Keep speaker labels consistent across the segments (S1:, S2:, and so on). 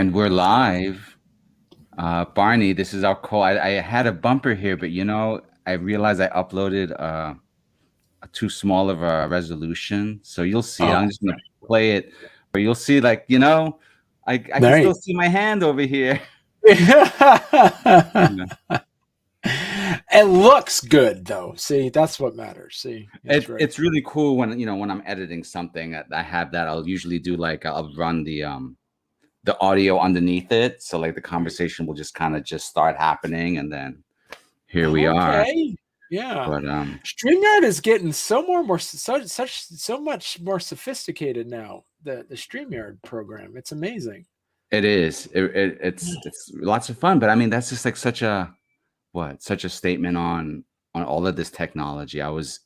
S1: And we're live. Barney, this is our call. I had a bumper here, but I realized I uploaded a too small of a resolution. So you'll see. I'm
S2: Oh,
S1: just gonna play it, but you'll see, I can still
S2: nice.
S1: see my hand over here. Yeah.
S2: It looks good though. See, that's what matters. See, that's right.
S1: It's really cool when when I'm editing something. I have that. I'll usually do I'll run the audio underneath it, so like the
S2: Right.
S1: conversation will just kind of just start happening, and then here we are.
S2: Okay. Yeah.
S1: But
S2: StreamYard is getting so much more sophisticated now. The StreamYard program. It's amazing.
S1: it is. It's lots of fun, but I mean that's just like such a statement on all of this technology. I was,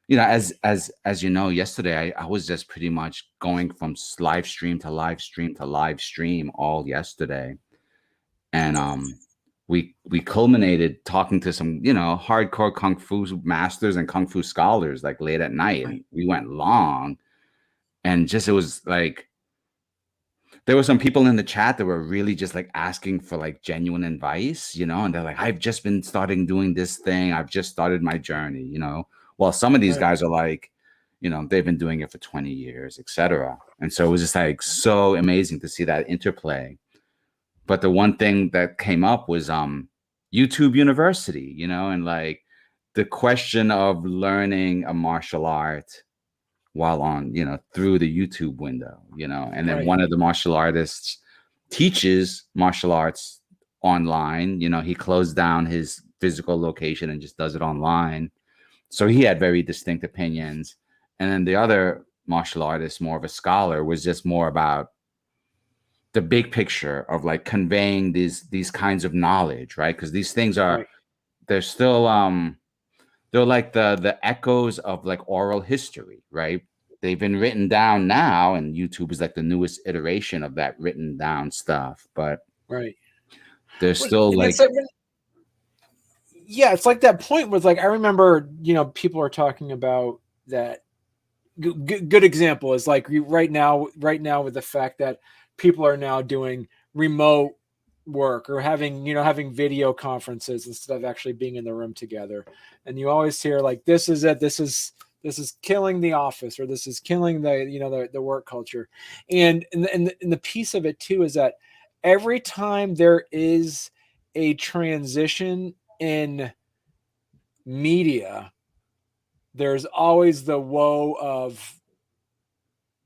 S1: as you know, yesterday I was just pretty much going from live stream to live stream to live stream all yesterday, and we culminated talking to some hardcore kung fu masters and kung fu scholars like late at night,
S2: Right.
S1: and we went long, and just it was like there were some people in the chat that were really just like asking for like genuine advice, and they're like, I've just been starting doing this thing. I've just started my journey. While some of these
S2: Right.
S1: guys are like, they've been doing it for 20 years, etc. And so it was just like so amazing to see that interplay. But the one thing that came up was YouTube University, and like the question of learning a martial art while on, through the YouTube window, and then
S2: Right.
S1: one of the martial artists teaches martial arts online. He closed down his physical location and just does it online. So he had very distinct opinions. And then the other martial artist, more of a scholar, was just more about the big picture of like conveying these kinds of knowledge, right? Because these things are
S2: Right.
S1: they're still they're like the echoes of like oral history, right? They've been written down now, and YouTube is like the newest iteration of that written down stuff. But
S2: Right.
S1: they're
S2: Well,
S1: still
S2: and it's
S1: like,
S2: like yeah, it's like that point was like I remember, people are talking about that. Good example is like right now with the fact that people are now doing remote work or having video conferences instead of actually being in the room together, and you always hear like this is killing the office, or this is killing the work culture, and the piece of it too is that every time there is a transition in media, there's always the woe of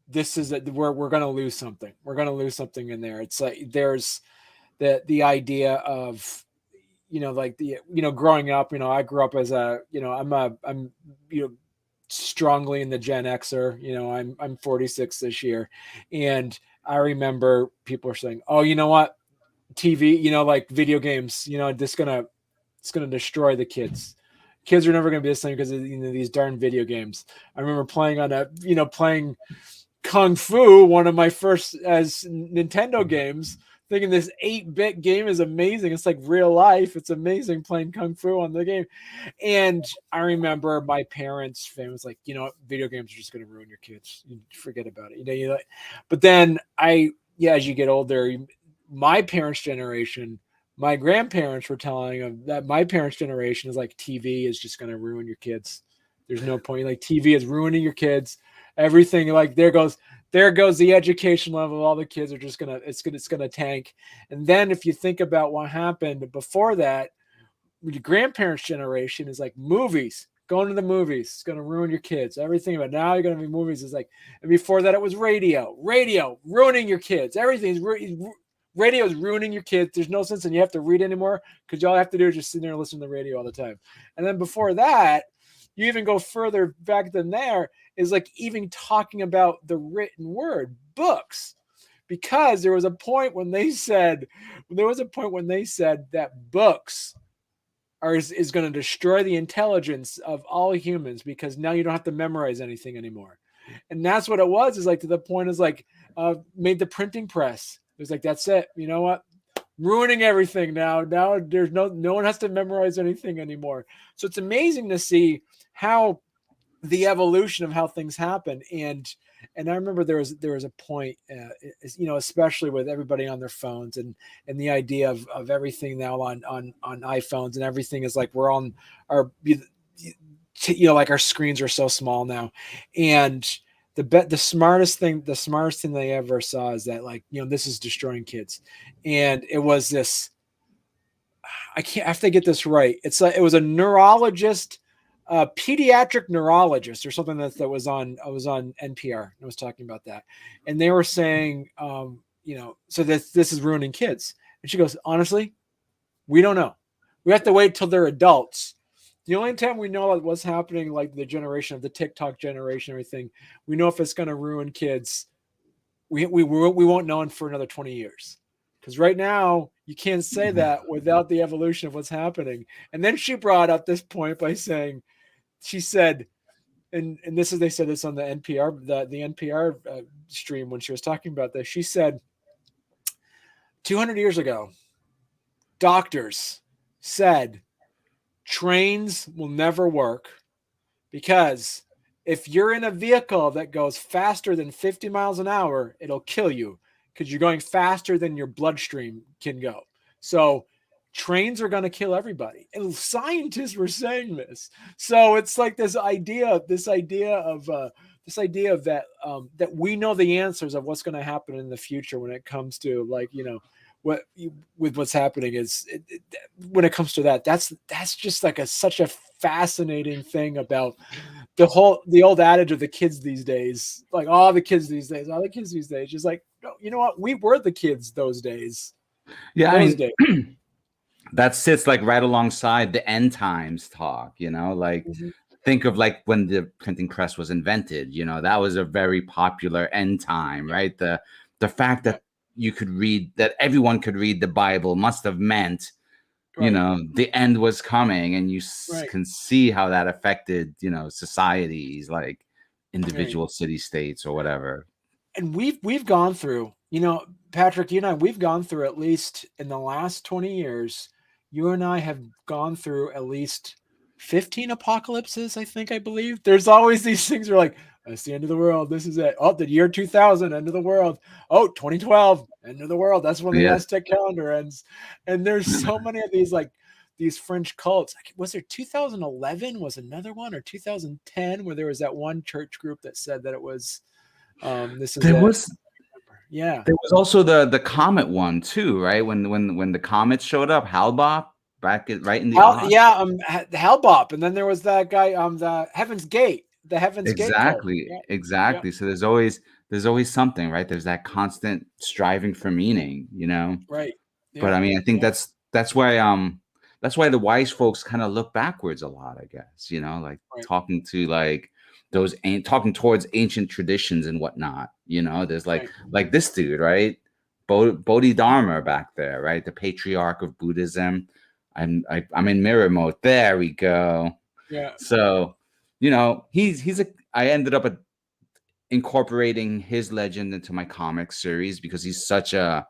S2: this is that we're going to lose something. We're going to lose something in there. It's like there's the idea of like the growing up. I grew up as I'm strongly in the Gen Xer. I'm 46 this year, and I remember people are saying, "Oh, you know what? TV, like video games, it's gonna destroy the kids. Kids are never gonna be the same because of these darn video games." I remember playing Kung Fu, one of my first as Nintendo games, thinking this 8-bit game is amazing. It's like real life. It's amazing playing Kung Fu on the game. And I remember my parents' family was like, video games are just going to ruin your kids. You forget about it. But then as you get older, my parents' generation, my grandparents were telling them that my parents' generation is like TV is just going to ruin your kids. There's no point. Like TV is ruining your kids. Everything like there goes the education level. All the kids are just it's gonna tank. And then if you think about what happened before that, your grandparents' generation is like movies. Going to the movies, it's gonna ruin your kids. Everything, but now you're gonna be movies. Is like, and before that it was radio ruining your kids. Radio is ruining your kids. There's no sense, and you have to read anymore because all you have to do is just sit there and listen to the radio all the time. And then before that, you even go further back than there, is like even talking about the written word, books, because there was a point when they said that books is going to destroy the intelligence of all humans because now you don't have to memorize anything anymore. And that's what it was, is like to the point is like made the printing press. It was like, that's it. You know what? Ruining everything now. Now there's no one has to memorize anything anymore. So it's amazing to see how the evolution of how things happen. And I remember there was a point, especially with everybody on their phones, and the idea of everything now on iPhones, and everything is like we're on our, like our screens are so small now. And the smartest thing they ever saw is that, like, this is destroying kids. And it was this, I have to get this right. It was a neurologist, a pediatric neurologist or something that was on NPR. I was talking about that, and they were saying, so this is ruining kids. And she goes, honestly, we don't know. We have to wait till they're adults. The only time we know what's happening, like the generation of the TikTok generation, everything, we know if it's going to ruin kids. We won't know for another 20 years. Because right now, you can't say that without the evolution of what's happening. And then she brought up this point by saying, she said, and they said this on the NPR, the NPR stream when she was talking about this. She said, 200 years ago, doctors said trains will never work because if you're in a vehicle that goes faster than 50 miles an hour, it'll kill you because you're going faster than your bloodstream can go. So trains are going to kill everybody. And scientists were saying this. So it's like this idea of that that we know the answers of what's going to happen in the future when it comes to, like, what's happening is when it comes to that. That's just like such a fascinating thing about the old adage of the kids these days, like all the kids these days, just like, you know what? We were the kids those days.
S1: Yeah,
S2: those days.
S1: That sits like right alongside the end times talk, like think of like when the printing press was invented, that was a very popular end time, right? The fact that you could read, that everyone could read the Bible must have meant, the end was coming, and you can see how that affected, societies, like individual city states or whatever.
S2: And we've gone through, Patrick, you and I, we've gone through, at least in the last 20 years, you and I have gone through at least 15 apocalypses, I believe. There's always these things where, like, it's the end of the world. This is it. Oh, the year 2000, end of the world. Oh, 2012, end of the world. That's when the Aztec calendar ends. And there's so many of these, like, these fringe cults. Was there 2011 was another one, or 2010, where there was that one church group that said that it was, this is
S1: there
S2: it.
S1: was
S2: Yeah.
S1: There was also the comet one too, right? When the comets showed up, Halbop right in the
S2: Hellbop, and then there was that guy, the Heaven's Gate,
S1: exactly,
S2: Gate cult.
S1: exactly. So there's always something, right? There's that constant striving for meaning,
S2: Right.
S1: Yeah. But I mean, I think that's why the wise folks kind of look backwards a lot, I guess, like talking to like talking towards ancient traditions and whatnot. There's like this dude, right? Bodhidharma back there, right? The patriarch of Buddhism. I'm in mirror mode. There we go.
S2: Yeah.
S1: So, I ended up incorporating his legend into my comic series because he's such a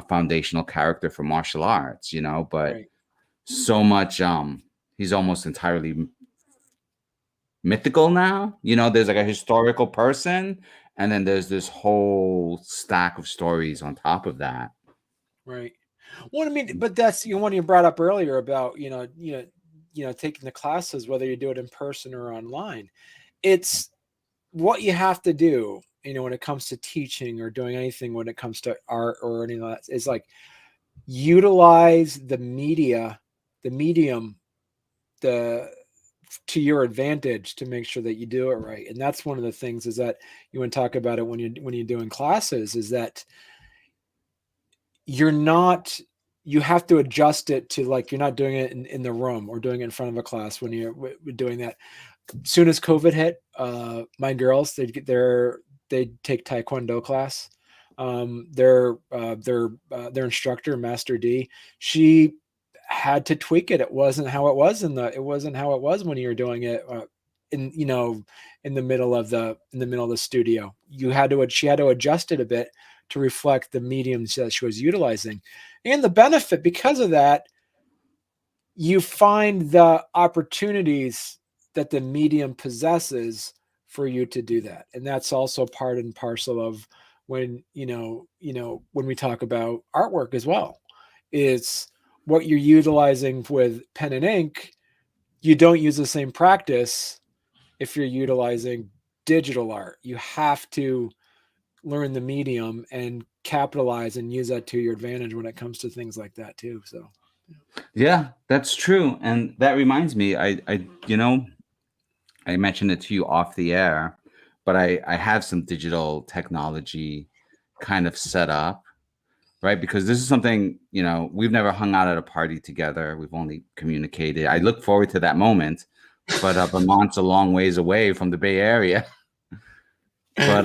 S1: foundational character for martial arts, but so much, he's almost entirely mythical now. There's like a historical person, and then there's this whole stack of stories on top of that.
S2: Right. Well, I mean, but that's one you brought up earlier about taking the classes, whether you do it in person or online. It's what you have to do, when it comes to teaching or doing anything, when it comes to art or anything like that, is like utilize the medium, to your advantage to make sure that you do it right. And that's one of the things is that you want to talk about it when you're doing classes, is that you have to adjust it to, like, you're not doing it in the room or doing it in front of a class when you're doing that. As soon as COVID hit, my girls, they take Taekwondo class. Their instructor, Master D, she had to tweak it. It wasn't how it was when you were doing it in the middle of the studio. She had to adjust it a bit to reflect the mediums that she was utilizing. And the benefit, because of that, you find the opportunities the medium possesses for you to do that. And that's also part and parcel of when, when we talk about artwork as well. It's what you're utilizing with pen and ink. You don't use the same practice if you're utilizing digital art. You have to learn the medium and capitalize and use that to your advantage when it comes to things like that too. So
S1: Yeah, that's true. And that reminds me, I mentioned it to you off the air, but I have some digital technology kind of set up, right? Because this is something, we've never hung out at a party together. We've only communicated. I look forward to that moment, but Vermont's a long ways away from the Bay Area. But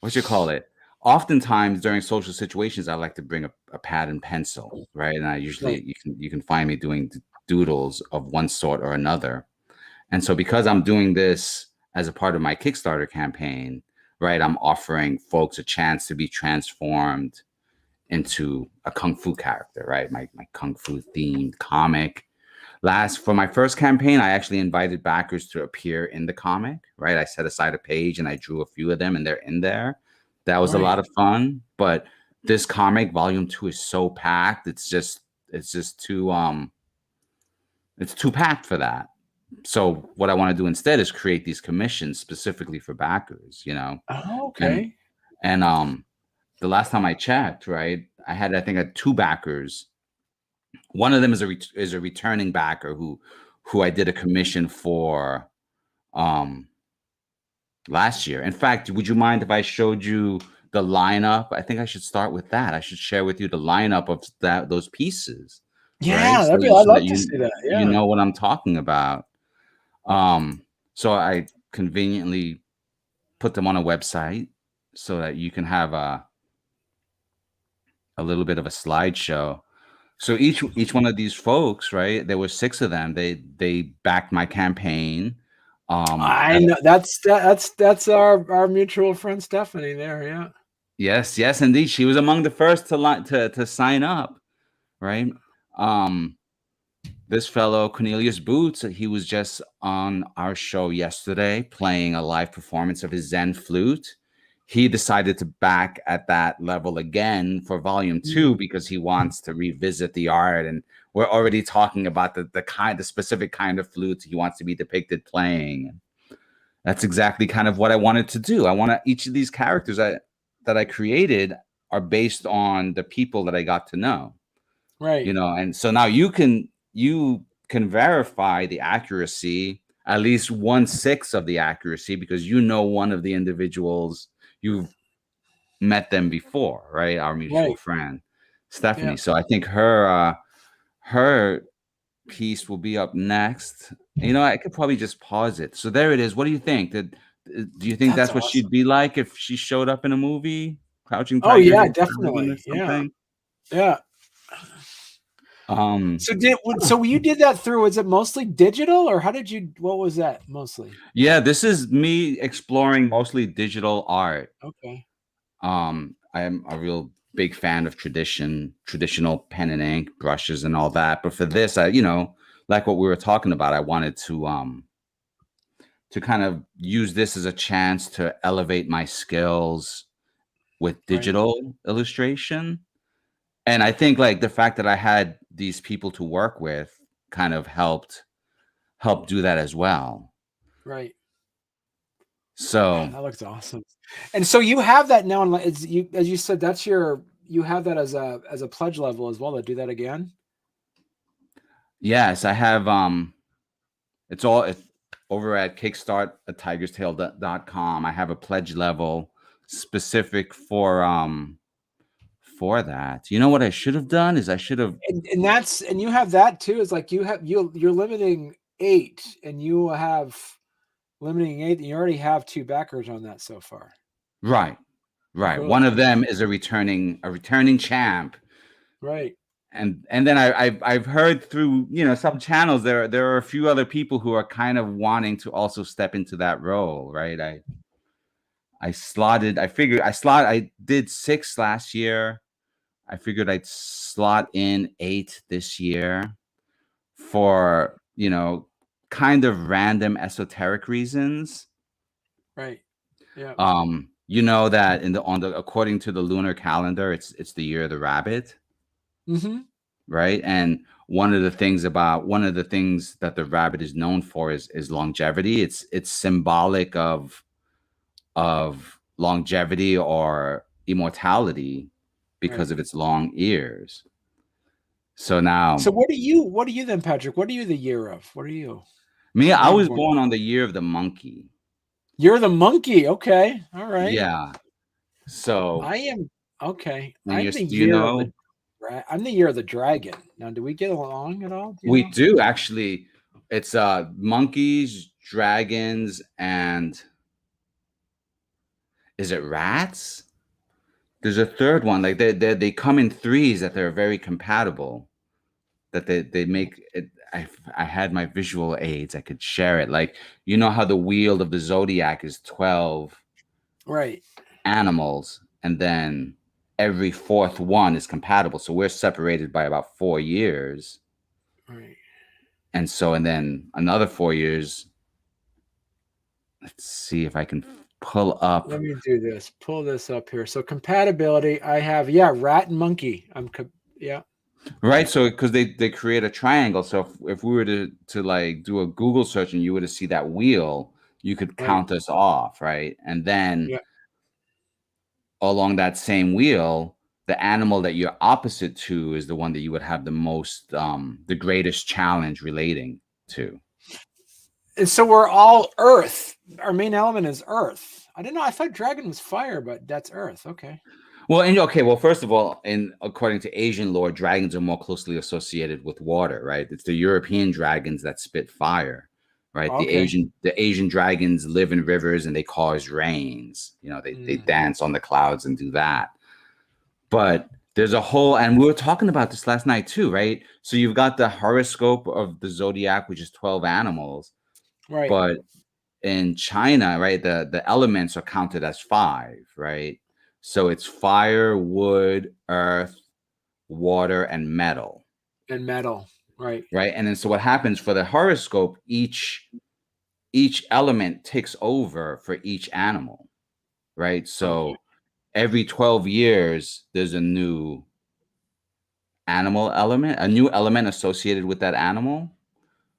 S1: what you call it? Oftentimes during social situations, I like to bring a pad and pencil, right? And I usually
S2: right.
S1: you can find me doing doodles of one sort or another. And so because I'm doing this as a part of my Kickstarter campaign, right, I'm offering folks a chance to be transformed into a kung fu character, right? My kung fu themed comic. For my first campaign, I actually invited backers to appear in the comic, right? I set aside a page and I drew a few of them and they're in there. That was a lot
S2: Right.
S1: of fun. But this comic, volume 2, is so packed. It's just too packed for that. So what I want to do instead is create these commissions specifically for backers,
S2: Oh,
S1: and
S2: okay.
S1: and the last time I checked, right, I think I had two backers. One of them is a returning backer who I did a commission for um last year. In fact, would you mind if I showed you the lineup? I think I should start with that. I should share with you the lineup of those pieces, right?
S2: Yeah, I'd
S1: So that
S2: love to see that.
S1: you
S2: Yeah.
S1: know what I'm talking about. So I conveniently put them on a website so that you can have a little bit of a slideshow. So each one of these folks, right? There were six of them. They backed my campaign.
S2: I
S1: At
S2: know that's our mutual friend Stephanie there. Yeah.
S1: Yes, yes, indeed. She was among the first to sign up, right? Um, this fellow Cornelius Boots, he was just on our show yesterday playing a live performance of his Zen flute. He decided to back at that level again for volume 2
S2: Mm,
S1: because he wants to revisit the art, and we're already talking about the specific kind of flute he wants to be depicted playing. That's exactly kind of what I wanted to do. I want to each of these characters that I created are based on the people that I got to know,
S2: right.
S1: and so now you can verify the accuracy, at least 1/6 of the accuracy, because one of the individuals. You've met them before, right? Our mutual
S2: Right.
S1: friend
S2: Yeah.
S1: Stephanie. So I think her piece will be up next. I could probably just pause it. So there it is. What do you think? Do you think
S2: That's
S1: that's what
S2: awesome.
S1: she'd be like if she showed up in a movie, Crouching
S2: Oh
S1: Tiger,
S2: yeah,
S1: Hidden Dragon, or
S2: definitely. Yeah.
S1: something?
S2: Yeah.
S1: Um,
S2: So you did that through, was it mostly digital or how did you, what was that mostly?
S1: yeah, this is me exploring mostly digital art.
S2: Okay.
S1: I am a real big fan of traditional pen and ink, brushes, and all that. But for this, like what we were talking about, I wanted to kind of use this as a chance to elevate my skills with
S2: Right.
S1: digital illustration. And I think like the fact that I had these people to work with kind of helped do that as well.
S2: Right.
S1: So
S2: That looks awesome. And so you have that now, and it's you, as you said, you have that as a pledge level as well to do that again.
S1: yes, I have it's over at kickstart@tigerstail.com. I have a pledge level specific for that. You know what I should have done is I should have.
S2: And that's, and you have that too. It's like you're limiting 8, and you have limiting 8, and you already have 2 backers on that so far.
S1: Right. Right. One
S2: Cool.
S1: of them is a returning champ.
S2: Right.
S1: And then I've heard through some channels there are a few other people who are kind of wanting to also step into that role, right? I did 6 last year. I figured I'd slot in 8 this year for kind of random esoteric reasons.
S2: Right. Yeah.
S1: You know that in the on the according to the lunar calendar, it's the year of the rabbit,
S2: Mm-hmm.
S1: right? And one of the things that the rabbit is known for is longevity. It's symbolic of longevity or immortality because
S2: Right.
S1: of its long ears. So now,
S2: So what are you then, Patrick? What are you the year of? What are you?
S1: me,
S2: What are
S1: I
S2: you
S1: was
S2: born?
S1: born on the year of the monkey.
S2: You're the monkey. Okay. All right.
S1: Yeah. So,
S2: I am okay.
S1: and
S2: I'm the
S1: do you
S2: year of
S1: know?
S2: the I'm the year of the dragon. Now, do we get along at all? Do you
S1: We
S2: know?
S1: do actually. It's monkeys, dragons, and is it rats? There's a third one. Like they come in threes that they're very compatible. That they make it. I had my visual aids. I could share it. Like you know how the wheel of the zodiac is 12
S2: Right.
S1: animals, and then every fourth one is compatible. So we're separated by about 4 years,
S2: Right.
S1: and then another 4 years. Let's see if I can pull up.
S2: Let me do this. Pull this up here. So compatibility, I have rat and monkey. Yeah.
S1: Right, so because they create a triangle, so if we were to like do a Google search and you were to see that wheel, you could
S2: Right.
S1: count us off, right? And then
S2: Yeah.
S1: along that same wheel, the animal that you're opposite to is the one that you would have the greatest challenge relating to.
S2: And so we're all earth. Our main element is earth. I didn't know. I thought dragon was fire, but that's earth. Okay.
S1: Well, and okay, well, first of all, in according to Asian lore, dragons are more closely associated with water, right? It's the European dragons that spit fire, right?
S2: Okay.
S1: The Asian dragons live in rivers and they cause rains. You know, they
S2: Mm,
S1: dance on the clouds and do that. But there's a whole, and we were talking about this last night too, right? So you've got the horoscope of the zodiac, which is 12 animals,
S2: right.
S1: but in China, right, the elements are counted as five, right? So it's fire, wood, earth, water, and metal,
S2: And metal. Right.
S1: right? And then so what happens for the horoscope, each element takes over for each animal, right?
S2: Okay.
S1: So every 12 years there's a new animal element, a new element associated with that animal,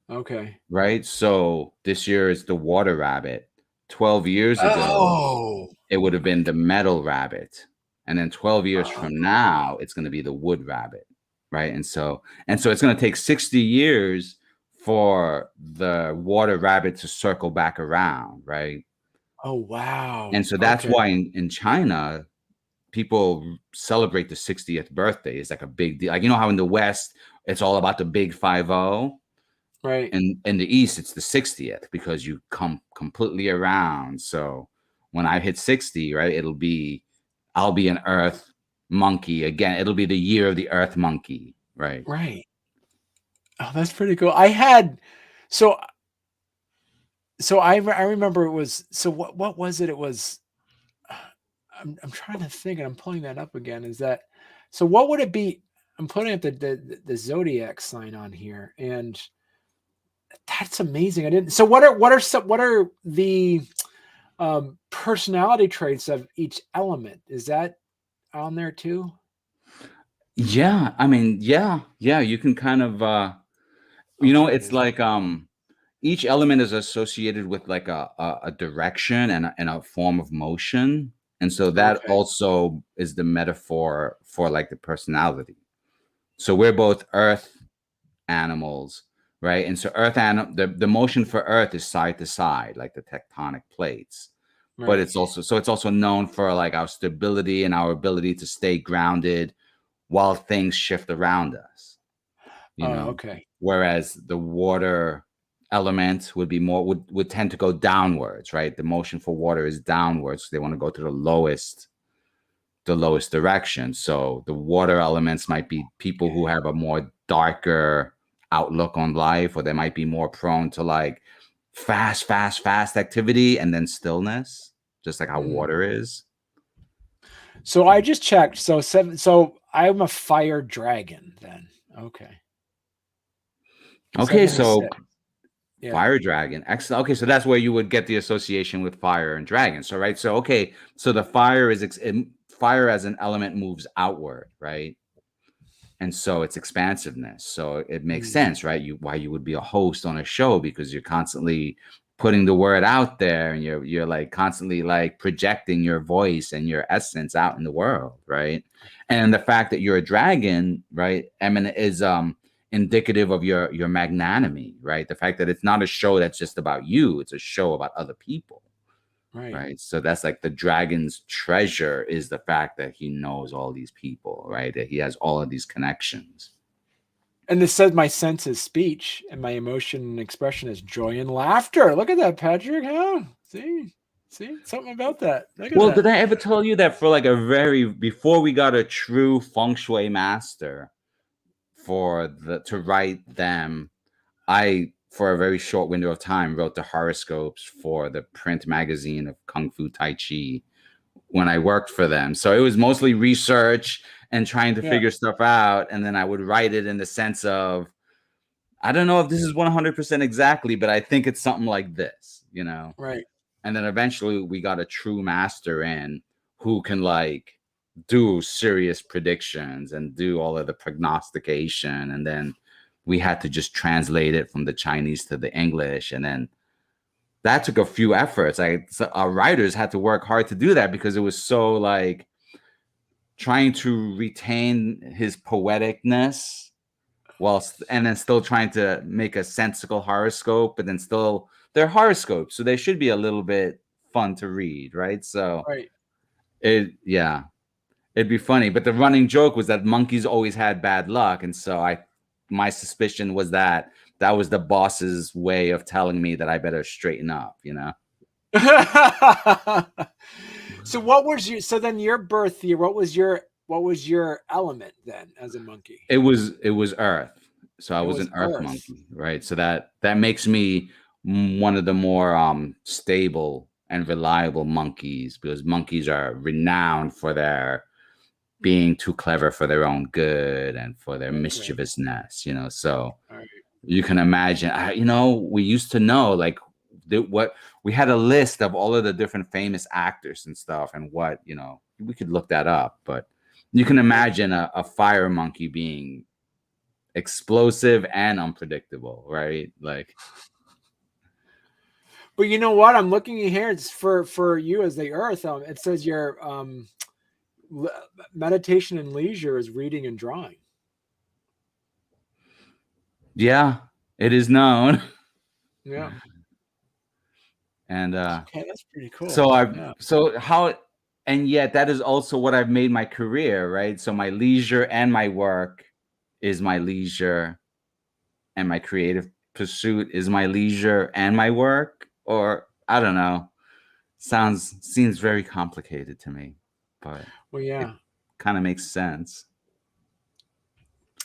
S2: Okay.
S1: right? So this year is the water rabbit. 12 years ago,
S2: Oh.
S1: it would have been the metal rabbit. And then 12 years
S2: Oh.
S1: from now, it's going to be the wood rabbit, right? And so it's going to take 60 years for the water rabbit to circle back around, right?
S2: Oh, wow.
S1: And so that's
S2: Okay.
S1: why in China, people celebrate the 60th birthday. It's like a big deal. Like, you know how in the West, it's all about the big 50.
S2: Right.
S1: And in the East, it's the 60th because you come completely around. So when I hit 60, right, I'll be an Earth monkey again. It'll be the year of the Earth monkey, right?
S2: Right. Oh, that's pretty cool. I had so I remember it was what was it? It was I'm trying to think and I'm pulling that up again. Is that so what would it be? I'm putting up the zodiac sign on here and that's amazing. I didn't. So what are the personality traits of each element? Is that on there too?
S1: Yeah, I mean, yeah, you can kind of
S2: Okay, it
S1: it's
S2: is.
S1: like each element is associated with like a direction and a form of motion. And so that
S2: Okay.
S1: also is the metaphor for like the personality. So we're both earth animals, right? And so the motion for earth is side to side, like the tectonic plates. But
S2: Right.
S1: it's also known for like our stability and our ability to stay grounded while things shift around us, you
S2: Oh,
S1: know.
S2: okay.
S1: Whereas the water element would be more would tend to go downwards, right? The motion for water is downwards. So they want to go to the lowest direction. So the water elements might be people who have a more darker outlook on life, or they might be more prone to like fast activity and then stillness, just like how
S2: Mm.
S1: water is.
S2: So I just checked. So I'm a fire dragon then. Okay.
S1: Okay, so
S2: 76. Yeah.
S1: Fire dragon. Excellent. Okay, so that's where you would get the association with fire and dragon. So right. So okay. So the fire is fire as an element moves outward, right? And so it's expansiveness. So it makes
S2: Mm,
S1: sense, right? Why you would be a host on a show, because you're constantly putting the word out there, and you're like constantly like projecting your voice and your essence out in the world, right? And the fact that you're a dragon, right, is indicative of your magnanimity, right? The fact that it's not a show that's just about you, it's a show about other people.
S2: right.
S1: Right. So that's like the dragon's treasure, is the fact that he knows all these people, right? That he has all of these connections.
S2: And this says my sense is speech, and my emotion and expression is joy and laughter. Look at that, Patrick. Huh? See, something about that. Look at
S1: Well,
S2: that.
S1: did I ever tell you that before we got a true feng shui master to write them, I, for a very short window of time, wrote the horoscopes for the print magazine of Kung Fu Tai Chi when I worked for them. So it was mostly research and trying to
S2: Yeah,
S1: figure stuff out. And then I would write it in the sense of, I don't know if this is 100% exactly, but I think it's something like this, you know?
S2: right.
S1: And then eventually we got a true master in who can like do serious predictions and do all of the prognostication. And then we had to just translate it from the Chinese to the English. And then that took a few efforts. Our writers had to work hard to do that, because it was so like trying to retain his poeticness and then still trying to make a sensical horoscope, but then still they're horoscopes, so they should be a little bit fun to read, right? So
S2: Right.
S1: yeah, it'd be funny. But the running joke was that monkeys always had bad luck, and so my suspicion was that that was the boss's way of telling me that I better straighten up, you know?
S2: So what was your so then your birth year? What was your element then as a monkey?
S1: It was Earth, so I
S2: It
S1: was
S2: was
S1: an Earth
S2: Earth.
S1: monkey, right? So that makes me one of the more stable and reliable monkeys, because monkeys are renowned for their being too clever for their own good and for their
S2: Okay.
S1: mischievousness, you know. So
S2: All right.
S1: you can imagine, we used to know like what we had a list of all of the different famous actors and stuff, and what, we could look that up, but you can
S2: Right.
S1: imagine a fire monkey being explosive and unpredictable, right? Like,
S2: But you know what? I'm looking at here. It's for you as the Earth. It says your meditation and leisure is reading and drawing.
S1: yeah, it is known.
S2: Yeah.
S1: And
S2: Okay, that's pretty
S1: so
S2: cool.
S1: I
S2: Yeah.
S1: so how and yet that is also what I've made my career, right? So my leisure and my work is my leisure, and my creative pursuit is my leisure and my work, or I don't know. Seems very complicated to me, but
S2: Well,
S1: it
S2: yeah.
S1: kind of makes sense.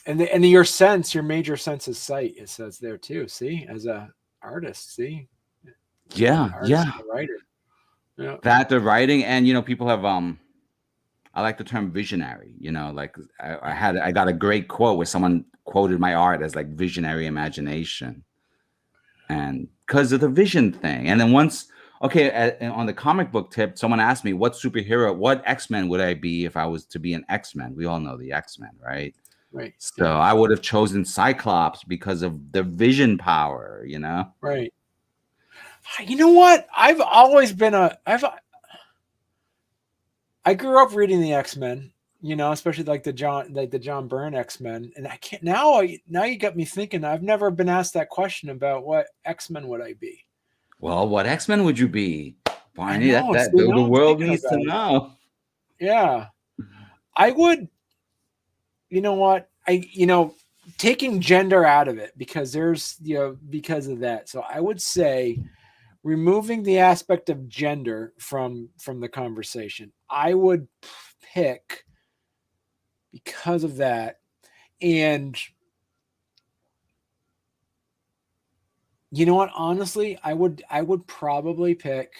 S2: And your sense, your major sense is sight. It says there too. See, as a artist, see, an
S1: Yeah,
S2: artist
S1: yeah.
S2: and a writer. Yeah.
S1: That the writing, and people have I like the term visionary, like I got a great quote where someone quoted my art as like visionary imagination, and because of the vision thing. And then on the comic book tip, someone asked me what X-Men would I be if I was to be an X-Men. We all know the X-Men, right?
S2: Right.
S1: So
S2: Yeah.
S1: I would have chosen Cyclops because of the vision power,
S2: Right. You know what? I've always been I grew up reading the X-Men, especially like the John Byrne X-Men. And I can't now you got me thinking. I've never been asked that question about what X-Men would I be.
S1: Well, what X-Men would you be,
S2: I
S1: Barney?
S2: know.
S1: That
S2: See,
S1: the
S2: now I'm
S1: world
S2: thinking
S1: needs to
S2: about it.
S1: know.
S2: Yeah. I would, you know what? Taking gender out of it because because of that. So I would say removing the aspect of gender from the conversation. I would pick because of that. And you know what? Honestly, I would probably pick.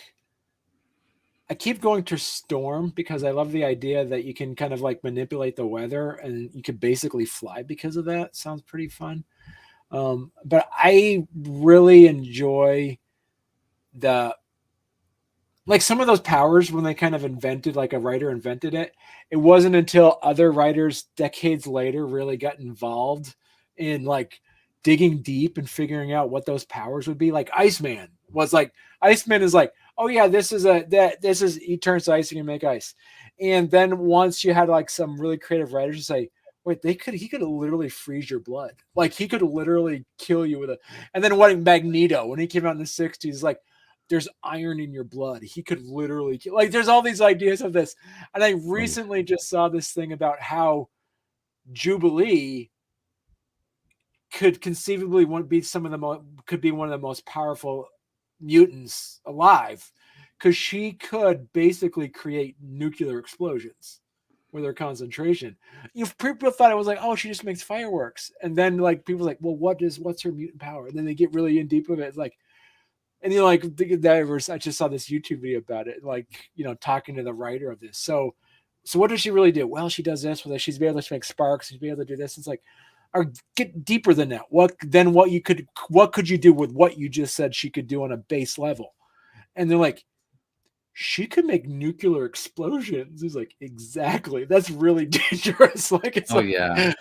S2: I keep going to storm because I love the idea that you can kind of like manipulate the weather and you could basically fly because of that. Sounds pretty fun. But I really enjoy the like some of those powers when they kind of invented, like a writer invented it. It wasn't until other writers decades later really got involved in like digging deep and figuring out what those powers would be. Like Iceman was like, Iceman is like, oh yeah, this is he turns ice and can make ice. And then once you had like some really creative writers say, wait, he could literally freeze your blood. Like he could literally kill you with a, and then what Magneto, when he came out in the 60s, like there's iron in your blood. He could literally kill, like there's all these ideas of this. And I
S1: Right.
S2: recently just saw this thing about how Jubilee could conceivably be some of the could be one of the most powerful mutants alive because she could basically create nuclear explosions with her concentration. People thought it was like, oh, she just makes fireworks, and then like people like, well, what's her mutant power? And then they get really in deep of it. It's like, and you know, like I just saw this YouTube video about it, like talking to the writer of this. So what does she really do? Well, she does this with it. She's able to make sparks. She's able to do this. It's like, or get deeper than that. What could you do with what you just said she could do on a base level? And they're like, she could make nuclear explosions. It's like, exactly. That's really dangerous. Like it's
S1: Oh
S2: like
S1: yeah.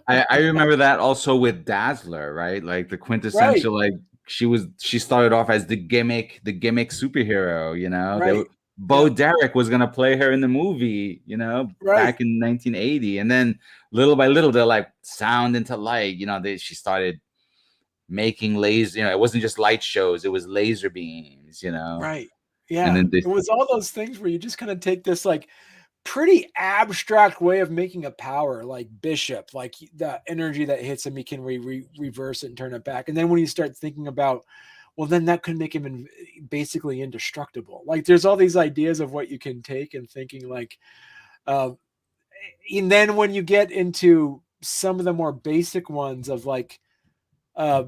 S1: I remember that also with Dazzler, right? Like the
S2: right,
S1: quintessential, like she started off as the gimmick superhero, you know. They
S2: right,
S1: were, Bo
S2: yeah,
S1: Derek was gonna play her in the movie, you know,
S2: right,
S1: back in 1980. And then little by little they're like sound into light, you know, she started making laser, you know, it wasn't just light shows, it was laser beams, you know.
S2: right.
S1: And
S2: Yeah.
S1: then
S2: It was all those things where you just kind of take this like pretty abstract way of making a power, like Bishop, like the energy that hits him, he can reverse it and turn it back. And then when you start thinking about, well, then that could make him basically indestructible. Like there's all these ideas of what you can take and thinking like, uh, and then when you get into some of the more basic ones of uh,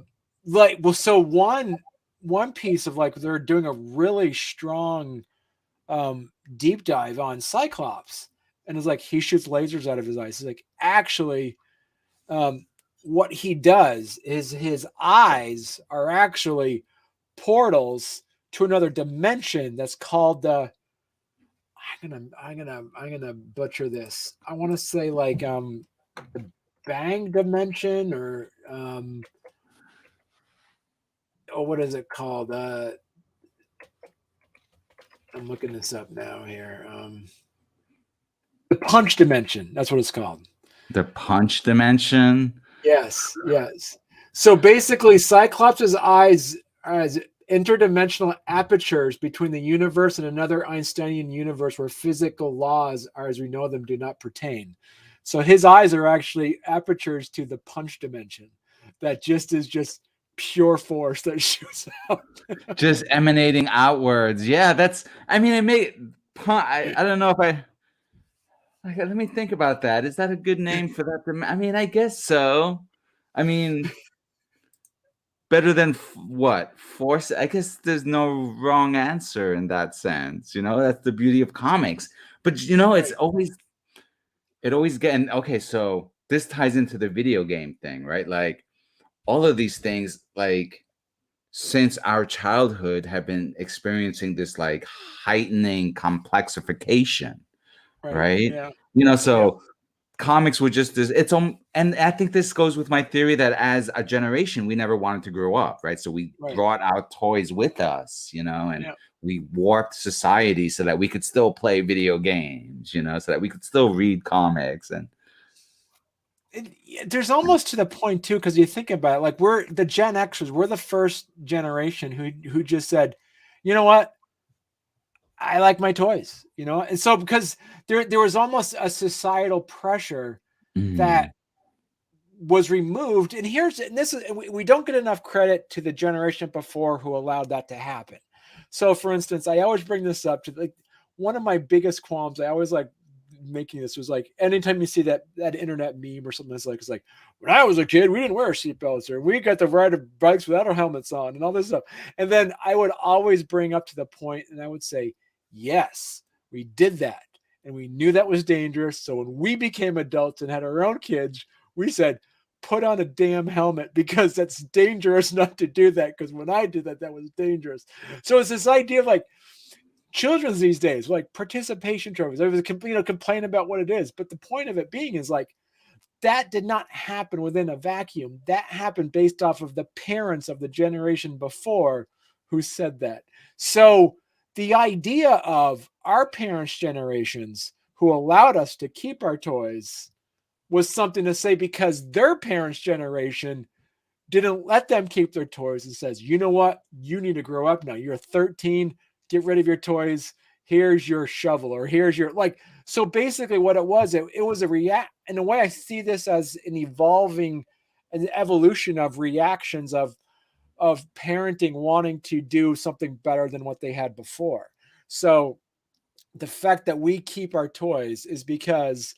S2: well, so one piece of like they're doing a really strong deep dive on Cyclops, and it's like he shoots lasers out of his eyes. He's like, actually, what he does is his eyes are actually portals to another dimension that's called the. I'm gonna butcher this. I want to say like the Bang dimension or oh, what is it called? I'm looking this up now here. The Punch dimension. That's what it's called.
S1: the punch dimension.
S2: Yes, yes. So basically, Cyclops' eyes are as interdimensional apertures between the universe and another Einsteinian universe where physical laws are as we know them do not pertain. So his eyes are actually apertures to the punch dimension that just is just pure force that shoots out.
S1: Just emanating outwards. Yeah, that's. I mean, it made. I don't know if I. Let me think about that. Is that a good name for that? I mean, I guess so. I mean, better than what force? I guess there's no wrong answer in that sense. You know, that's the beauty of comics. But you know,
S2: Right,
S1: it always getting okay. So this ties into the video game thing, right? Like all of these things, like since our childhood have been experiencing this like heightening complexification,
S2: right.
S1: right?
S2: Yeah,
S1: You know,
S2: yeah,
S1: so comics were just this and I think this goes with my theory that as a generation we never wanted to grow up, right? So we
S2: right.
S1: brought our toys with us, you know, and
S2: Yeah.
S1: we warped society so that we could still play video games, you know, so that we could still read comics and
S2: There's almost to the point too, because you think about it, like we're the Gen Xers, we're the first generation who just said, you know what, I like my toys, and so because there was almost a societal pressure that
S1: mm,
S2: was removed, and this is we don't get enough credit to the generation before who allowed that to happen. So, for instance, I always bring this up to like one of my biggest qualms. I always like making this was like anytime you see that internet meme or something that's like it's like when I was a kid we didn't wear seatbelts or we got to ride bikes without our helmets on and all this stuff, and then I would always bring up to the point and I would say yes, we did that and we knew that was dangerous, so when we became adults and had our own kids we said put on a damn helmet because that's dangerous not to do that. Because when I did that, that was dangerous. So it's this idea of like children's these days, like participation trophies. There was complain about what it is, but the point of it being is like that did not happen within a vacuum. That happened based off of the parents of the generation before who said that. So the idea of our parents' generations who allowed us to keep our toys was something to say because their parents' generation didn't let them keep their toys and says, you know what? You need to grow up now. You're 13. Get rid of your toys. Here's your shovel, or here's your like. So basically, what it was a react. In a way, I see this as an evolution of reactions of parenting wanting to do something better than what they had before. So the fact that we keep our toys is because,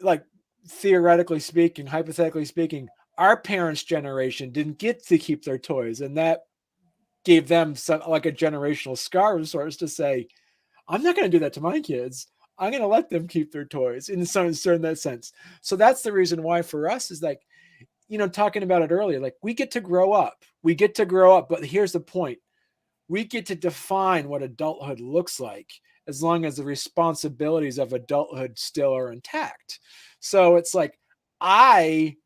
S2: like, theoretically speaking, hypothetically speaking, our parents' generation didn't get to keep their toys, and that gave them some like a generational scar of sorts to say, I'm not going to do that to my kids. I'm going to let them keep their toys in certain that sense. So that's the reason why for us is like, talking about it earlier, like we get to grow up. We get to grow up, but here's the point. We get to define what adulthood looks like as long as the responsibilities of adulthood still are intact. So it's like, I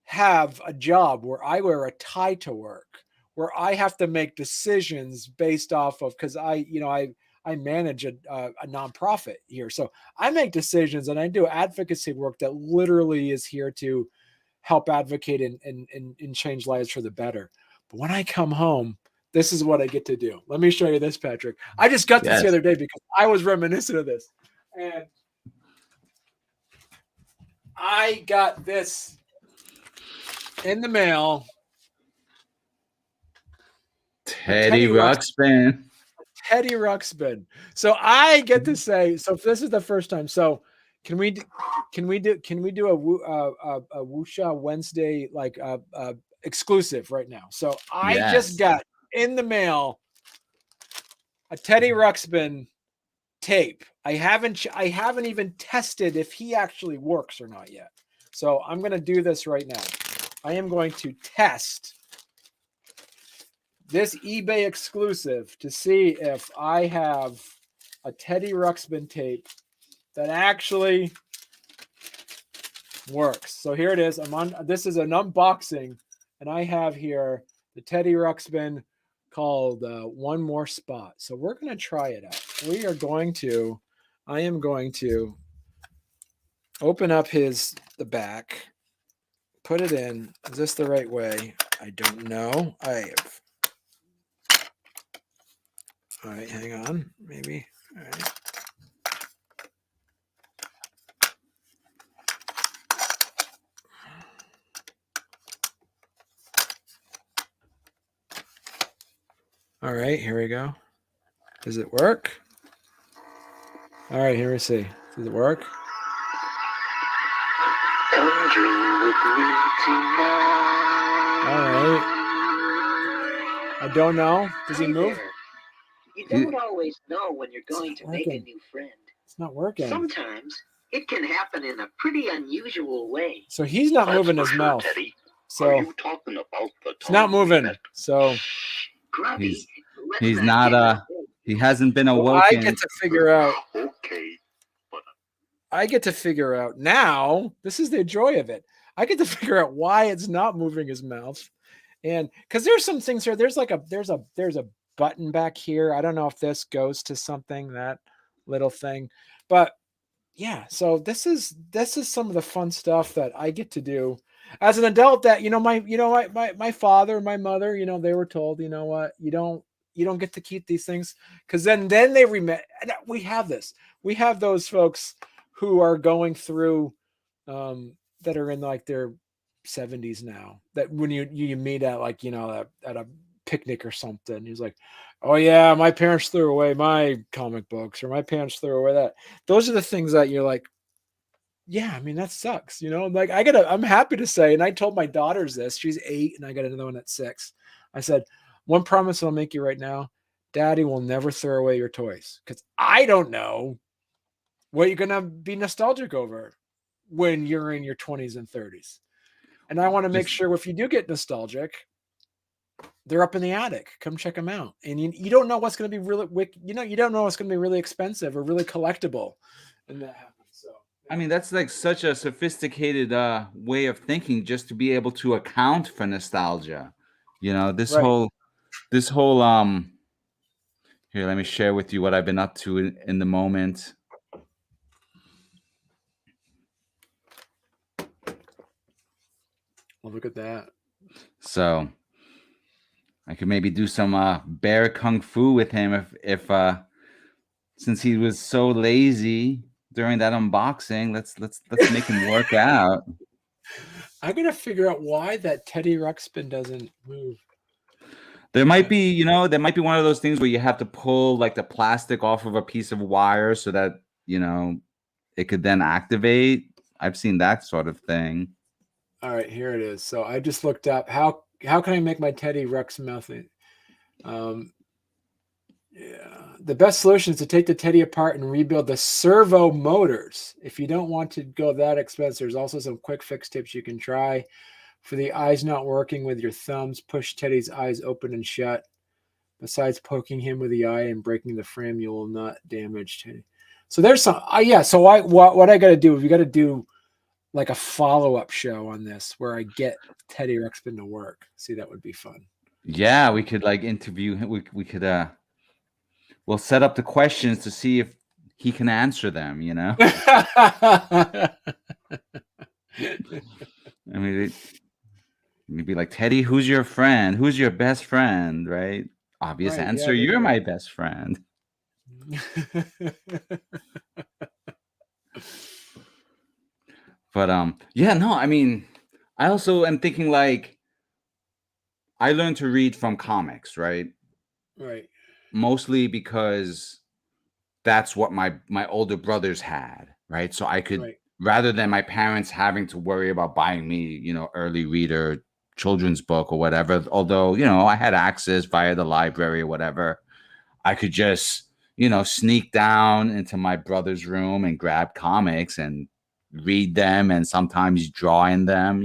S2: have a job where I wear a tie to work, where I have to make decisions based off of, because I manage a nonprofit here. So I make decisions and I do advocacy work that literally is here to help advocate and change lives for the better. But when I come home, this is what I get to do. Let me show you this, Patrick. I just got this the other day because I was reminiscent of this. And I got this in the mail.
S1: Teddy Ruxpin.
S2: Teddy Ruxpin. So I get to say, so if this is the first time, so can we do a Wuxia Wednesday exclusive right now? So I just got in the mail a Teddy Ruxpin tape. I haven't even tested if he actually works or not yet. So I'm going to do this right now. I am going to test this eBay exclusive to see if I have a Teddy Ruxpin tape that actually works. So here it is. This is an unboxing, and I have here the Teddy Ruxpin called One More Spot. So we're going to try it out. I am going to open up the back, put it in. Is this the right way? I don't know. All right, hang on. Maybe. All right. All right, here we go. Does it work? All right, here we see. Does it work? Come dream with me tonight. All right. I don't know. Does he move?
S3: You don't always know when you're going to make a new friend.
S2: It's not working.
S3: Sometimes it can happen in a pretty unusual way.
S2: So he's not moving his mouth.
S3: Teddy.
S2: So
S3: are you talking about the
S2: it's not moving. So
S1: he's not he hasn't been awoken.
S2: I get to figure out.
S3: Okay.
S2: I get to figure out now. This is the joy of it. I get to figure out why it's not moving his mouth, and because there's some things here. There's a button back here. I don't know if this goes to something, that little thing, but yeah. So this is some of the fun stuff that I get to do as an adult. That my father, my mother, they were told, you know what, you don't get to keep these things, because then they remember. We have this. We have those folks who are going through that are in like their 70s now, that when you meet at like at a picnic or something, he's like, oh yeah, my parents threw away my comic books, or my parents threw away that. Those are the things that you're like, yeah, I mean, that sucks, like I'm happy to say, and I told my daughters this, she's 8 and I got another one at 6. I said, one promise I'll make you right now, Daddy will never throw away your toys, because I don't know what you're going to be nostalgic over when you're in your 20s and 30s. And I want to make
S1: Just
S2: sure if you do get nostalgic, they're up in the attic. Come check them out. And you don't know what's going to be really, you don't know what's going to be really expensive or really collectible. And that happens. So,
S1: I mean, that's like such a sophisticated way of thinking just to be able to account for nostalgia. You know,
S2: right.
S1: this whole here, let me share with you what I've been up to in the moment.
S2: Well, look at that.
S1: So I could maybe do some bear kung fu with him if since he was so lazy during that unboxing, let's make him work out.
S2: I'm going to figure out why that Teddy Ruxpin doesn't move.
S1: There might be, there might be one of those things where you have to pull like the plastic off of a piece of wire so that, it could then activate. I've seen that sort of thing.
S2: All right, here it is. So I just looked up how can I make my Teddy Ruxpin mouth? The best solution is to take the Teddy apart and rebuild the servo motors. If you don't want to go that expensive, there's also some quick fix tips you can try. For the eyes not working with your thumbs, push Teddy's eyes open and shut. Besides poking him with the eye and breaking the frame, you will not damage Teddy. So there's some, So what I got to do? We got to do like a follow-up show on this where I get Teddy Ruxpin to work. See, that would be fun.
S1: Yeah, we could like interview him. We could we'll set up the questions to see if he can answer them. I mean, maybe like, Teddy, who's your friend? Who's your best friend? Right? Obvious
S2: Right,
S1: answer. You're my best friend. But no, I mean, I also am thinking like I learned to read from comics, right?
S2: Right.
S1: Mostly because that's what my older brothers had, right? So I could, rather than my parents having to worry about buying me, early reader children's book or whatever, although, I had access via the library or whatever, I could just, sneak down into my brother's room and grab comics and read them and sometimes draw in them,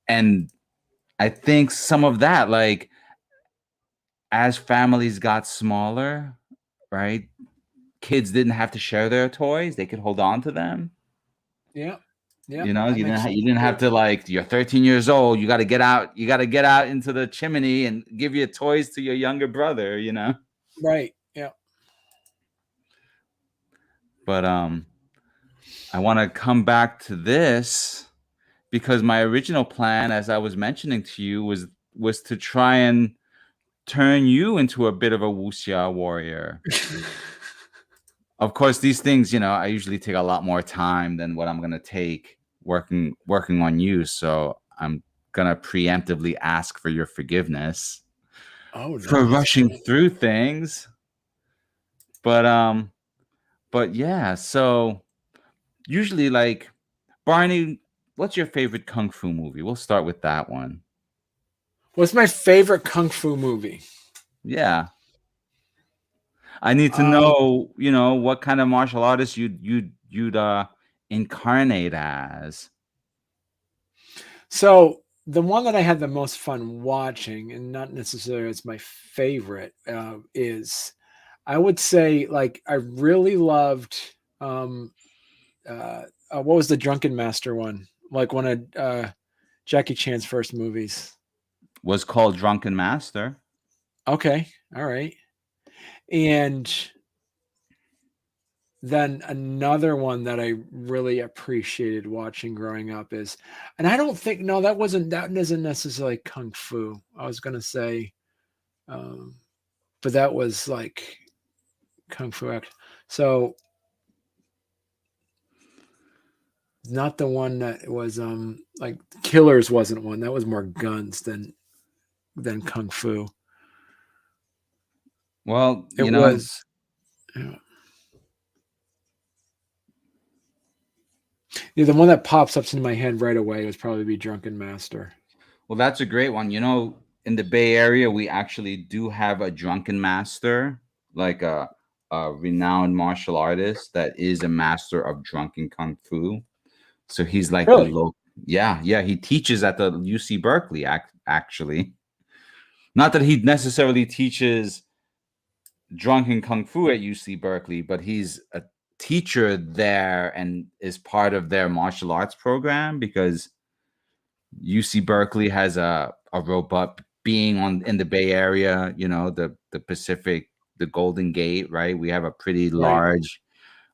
S1: and I think some of that, like, as families got smaller, right? Kids didn't have to share their toys; they could hold on to them.
S2: Yeah. Yeah.
S1: You didn't have to, like, you're 13 years old, you got to get out. You got to get out into the chimney and give your toys to your younger brother.
S2: Right. Yeah.
S1: But I want to come back to this because my original plan, as I was mentioning to you, was to try and turn you into a bit of a wuxia warrior. Of course, these things, I usually take a lot more time than what I'm going to take working on you. So I'm going to preemptively ask for your forgiveness for rushing through things. But yeah, so usually, like, Barney, what's your favorite kung fu movie? We'll start with that one.
S2: What's my favorite kung fu movie?
S1: Yeah. I need to know, what kind of martial artist you'd incarnate as.
S2: So the one that I had the most fun watching, and not necessarily as my favorite, is, I would say, like, I really loved what was the Drunken Master one? Like one of Jackie Chan's first movies.
S1: Was called Drunken Master.
S2: Okay, all right. And then another one that I really appreciated watching growing up is, and I don't think, no, that isn't necessarily kung fu. I was gonna say, but that was like kung fu act. So not the one that was like Killers wasn't one. That was more guns than kung fu.
S1: Well,
S2: it was. Yeah, the one that pops up into my head right away would probably be Drunken Master.
S1: Well, that's a great one. In the Bay Area, we actually do have a Drunken Master, like a renowned martial artist that is a master of drunken kung fu. So he's like
S2: Really?
S1: Yeah, yeah, he teaches at the UC Berkeley, actually. Not that he necessarily teaches drunken kung fu at UC Berkeley, but he's a teacher there and is part of their martial arts program because UC Berkeley has a robust being on in the Bay Area, the Pacific, the Golden Gate, right? We have a pretty
S2: Right.
S1: large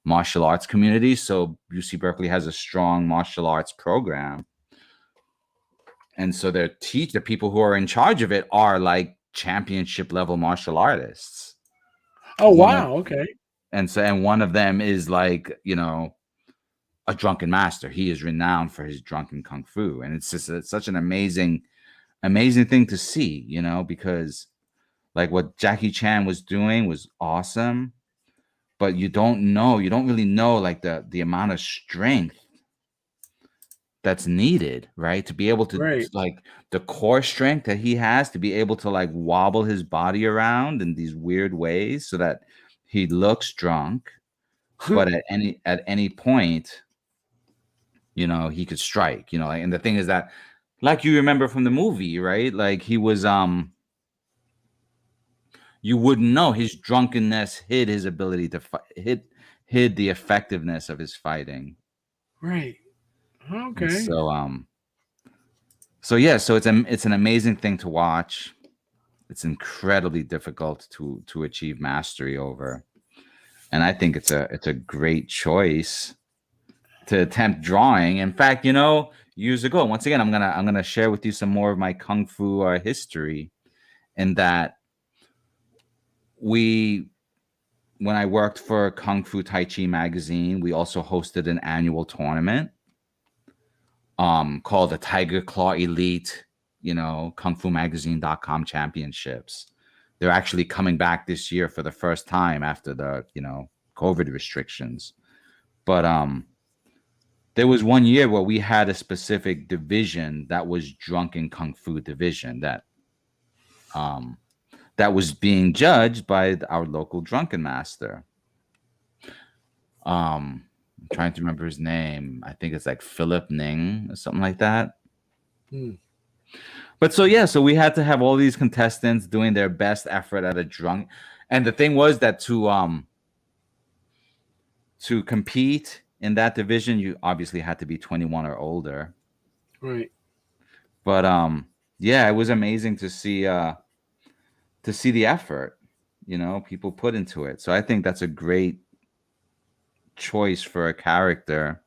S1: martial arts community, so UC Berkeley has a strong martial arts program. And so the people who are in charge of it are like championship level martial artists.
S2: Oh
S1: One of
S2: wow. Okay.
S1: and one of them is like, a drunken master. He is renowned for his drunken kung fu. And it's just such an amazing thing to see, because like what Jackie Chan was doing was awesome, but you don't really know like the amount of strength that's needed, right? To be able to
S2: Right.
S1: like the core strength that he has to be able to like wobble his body around in these weird ways so that he looks drunk, but at any point, he could strike, like, and the thing is that, like, you remember from the movie, right? Like he was you wouldn't know his drunkenness hid his ability to fight, hid the effectiveness of his fighting.
S2: Right.
S1: And
S2: Okay.
S1: so yeah, so it's an amazing thing to watch. It's incredibly difficult to achieve mastery over, and I think it's a great choice to attempt drawing. In fact, years ago, once again, I'm gonna share with you some more of my kung fu history. In that, when I worked for Kung Fu Tai Chi magazine, we also hosted an annual tournament called the Tiger Claw Elite, kungfumagazine.com championships. They're actually coming back this year for the first time after the, COVID restrictions. But there was one year where we had a specific division that was drunken kung fu division that was being judged by our local drunken master. I'm trying to remember his name. I think it's like Philip Ning or something like that.
S2: Hmm.
S1: But so yeah, so we had to have all these contestants doing their best effort at a drunk. And the thing was that to compete in that division, you obviously had to be 21 or older.
S2: Right.
S1: But yeah, it was amazing to see the effort, people put into it. So I think that's a great choice for a character.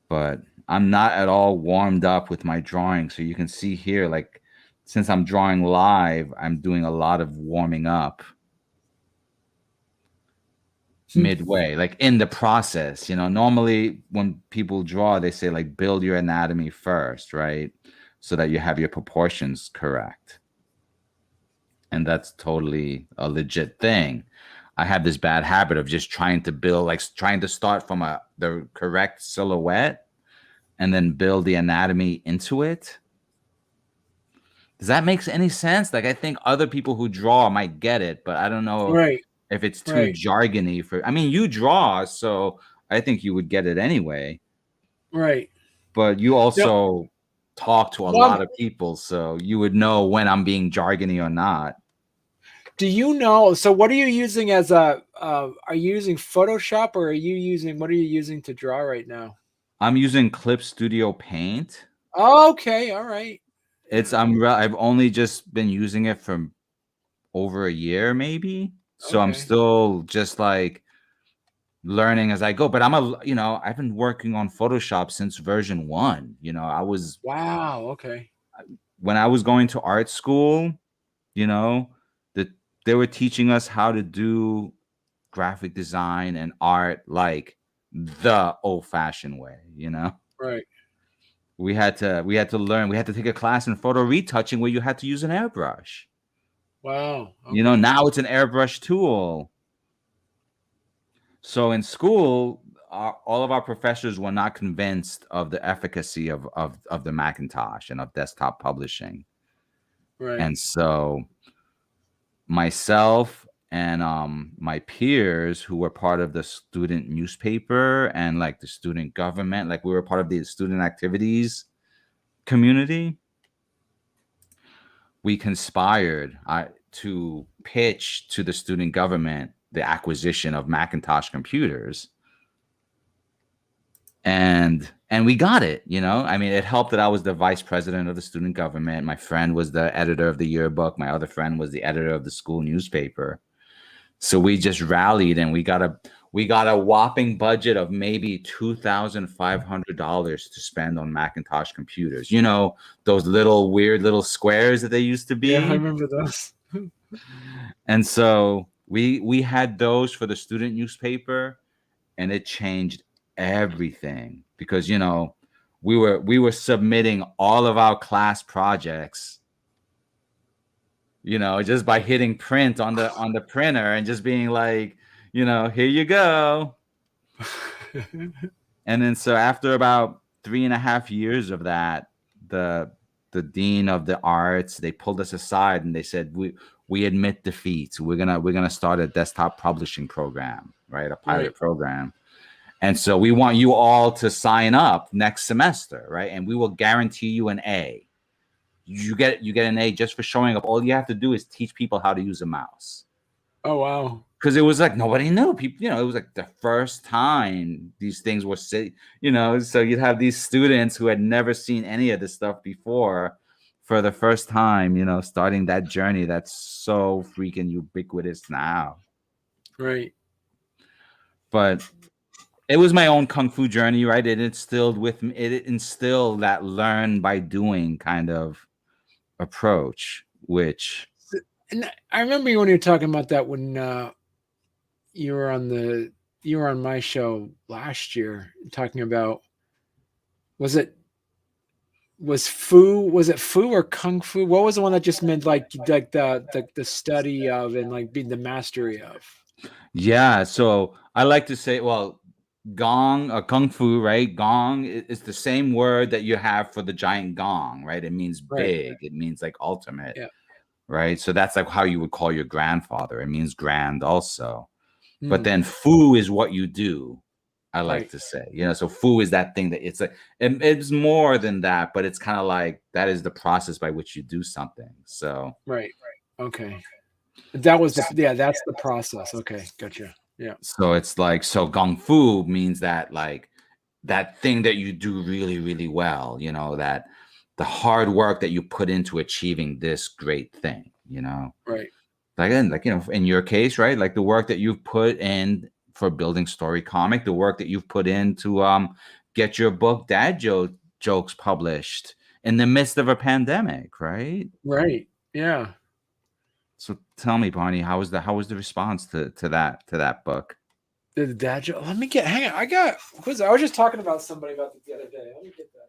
S1: But I'm not at all warmed up with my drawing. So you can see here, like, since I'm drawing live, I'm doing a lot of warming up midway, like in the process. Normally when people draw, they say like build your anatomy first, right? So that you have your proportions correct. And that's totally a legit thing. I have this bad habit of just trying to build, like trying to start from the correct silhouette and then build the anatomy into it. Does that make any sense? Like, I think other people who draw might get it, but I don't know
S2: Right.
S1: if it's too
S2: Right.
S1: jargony for. I mean, you draw, so I think you would get it anyway.
S2: Right.
S1: But you
S2: No.
S1: also talk to a
S2: Well,
S1: lot of people, so you would know when I'm being jargony or not.
S2: do you know? So, what are you using as a? Are you using Photoshop or what are you using to draw right now?
S1: I'm using Clip Studio Paint.
S2: Okay. All right.
S1: I've only just been using it for over a year, maybe. So I'm
S2: Okay.
S1: still just like learning as I go. But I've been working on Photoshop since version 1.
S2: Wow. Okay.
S1: When I was going to art school, you know, that they were teaching us how to do graphic design and art like the old-fashioned way.
S2: Right.
S1: We had to learn, we had to take a class in photo retouching where you had to use an airbrush.
S2: Wow. Okay.
S1: Now it's an airbrush tool. So in school, all of our professors were not convinced of the efficacy of the Macintosh and of desktop publishing.
S2: Right.
S1: And so myself and my peers who were part of the student newspaper and like the student government, like we were part of the student activities community, we conspired to pitch to the student government the acquisition of Macintosh computers, and we got it. I mean, it helped that I was the vice president of the student government. My friend was the editor of the yearbook. My other friend was the editor of the school newspaper. So we just rallied, and we got a whopping budget of maybe $2,500 to spend on Macintosh computers. Those little weird little squares that they used to
S2: Yeah, I
S1: be.
S2: remember those.
S1: And so we had those for the student newspaper, and it changed everything because we were submitting all of our class projects, just by hitting print on the printer and just being like, here you go. And then so after about 3.5 years of that, the dean of the arts, they pulled us aside and they said, we admit defeat. We're gonna start a desktop publishing program, right? A pilot program. And so we want you all to sign up next semester, right? And we will guarantee you an A. You get an A just for showing up. All you have to do is teach people how to use a mouse.
S2: Oh, wow.
S1: Because it was like nobody knew. People, it was like the first time these things were so you'd have these students who had never seen any of this stuff before for the first time, starting that journey that's so freaking ubiquitous now.
S2: Right.
S1: But it was my own kung fu journey, right? It instilled that learn by doing kind of approach, which.
S2: And I remember when you were talking about that when you were on my show last year talking about, was it fu or kung fu? What was the one that just meant like the study of and like being the mastery of?
S1: Yeah, so I like to say, well, gong or kung fu, right? Gong is the same word that you have for the giant gong, right? It means big. It means like ultimate.
S2: Yeah.
S1: Right. So that's like how you would call your grandfather. It means grand also. But then fu is what you do. I like to say, so fu is that thing that it's like, it's more than that, but it's kind of like, that is the process by which you do something. So.
S2: Right. Okay. That's the process. Okay. Gotcha. Yeah.
S1: So it's like, so gong fu means that like that thing that you do really, really well, that the hard work that you put into achieving this great thing,
S2: Right.
S1: Like in your case, right? Like the work that you've put in for building Story Comic, the work that you've put in to get your book Dad Jokes published in the midst of a pandemic, right?
S2: Right. Yeah.
S1: So tell me, Barney, how was the response to that book?
S2: The dad joke. Hang on. I was just talking about somebody about this the other day. Let me get that out.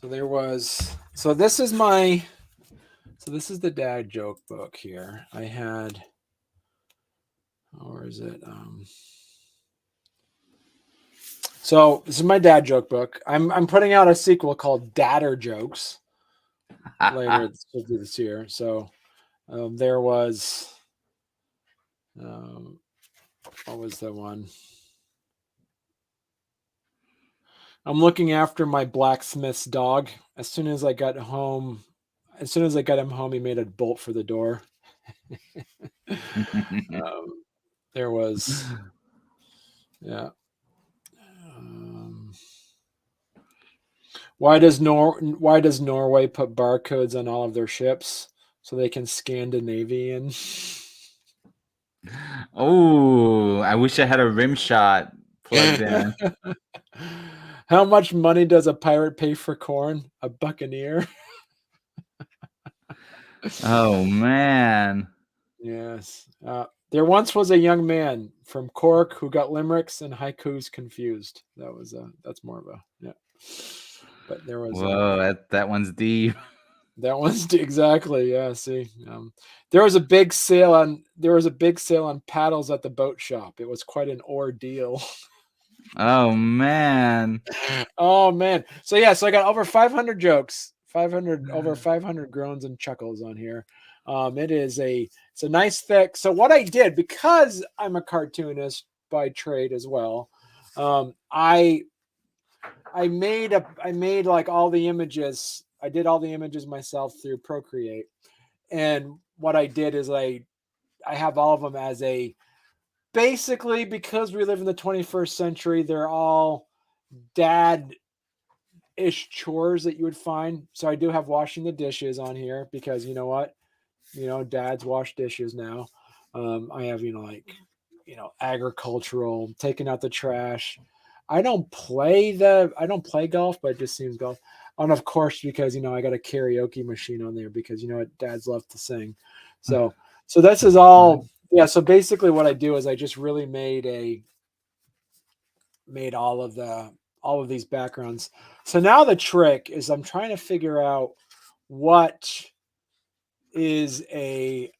S2: So this is the dad joke book here. I had, or is it? So this is my dad joke book. I'm putting out a sequel called Dadder Jokes later this year. So there was, what was the one? I'm looking after my blacksmith's dog. As soon as I got him home, he made a bolt for the door. There was, yeah. Why does Norway put barcodes on all of their ships so they can Scandinavian?
S1: Oh, I wish I had a rim shot plugged in.
S2: How much money does a pirate pay for corn? A buccaneer.
S1: Oh man.
S2: Yes. There once was a young man from Cork who got limericks and haikus confused. That's more of a yeah. But there was
S1: Whoa, that one's deep.
S2: that one's exactly yeah. See, there was a big sale on paddles at the boat shop. It was quite an ordeal.
S1: Oh man.
S2: Oh man. So yeah, so I got over 500 jokes, 500 over 500 groans and chuckles on here. It's a nice thick. So what I did, because I'm a cartoonist by trade as well, I made like all the images. I did all the images myself through Procreate. And what I did is I have all of them as a basically, because we live in the 21st century, they're all dad ish chores that you would find. So I do have washing the dishes on here because you know what? Dads wash dishes now. I have, agricultural, taking out the trash. I don't play golf, but it just seems golf. And of course, because I got a karaoke machine on there because dads love to sing. So this is all yeah. So basically what I do is I just really made all of these backgrounds. So now the trick is I'm trying to figure out what the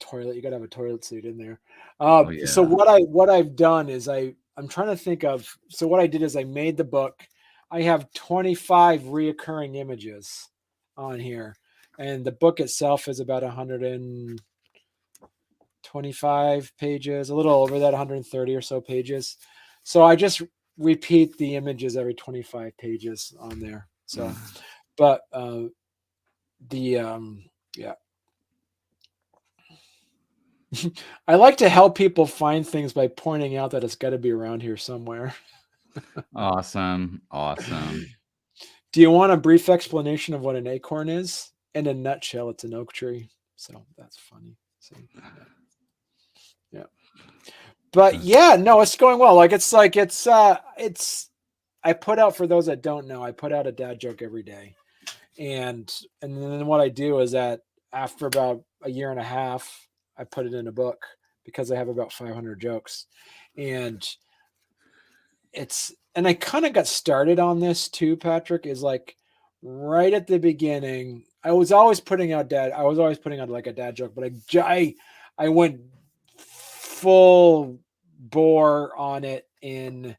S2: toilet. You got to have a toilet seat in there.
S1: Oh yeah.
S2: So what I've done is I'm trying to think of. So what I did is I made the book. I have 25 reoccurring images on here, and the book itself is about 125 pages, a little over that, 130 or so pages. So I just repeat the images every 25 pages on there. So, but yeah. I like to help people find things by pointing out that it's got to be around here somewhere.
S1: Awesome.
S2: Do you want a brief explanation of what an acorn is? In a nutshell, it's an oak tree. So that's funny. See? Yeah. But yeah, no, it's going well. I put out, for those that don't know, I put out a dad joke every day. And then what I do is that after about a year and a half, I put it in a book because I have about 500 jokes. And I kind of got started on this too, Patrick, is like right at the beginning. I was always putting out like a dad joke, but I went full bore on it in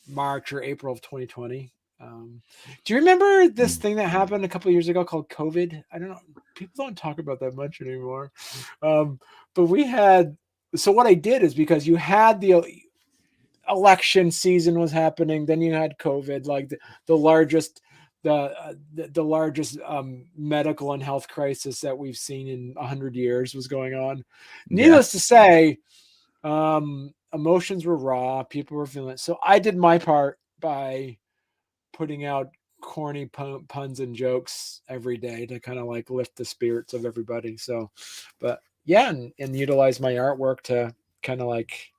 S2: March or April of 2020. Do you remember this thing that happened a couple of years ago called COVID? I don't know. People don't talk about that much anymore. But so what I did is, because you had the election season was happening, then you had COVID, like the largest medical and health crisis that we've seen in 100 years was going on. Needless to say, emotions were raw. People were feeling it. So I did my part by putting out corny puns and jokes every day to kind of like lift the spirits of everybody. So, but yeah, and utilize my artwork to kind of like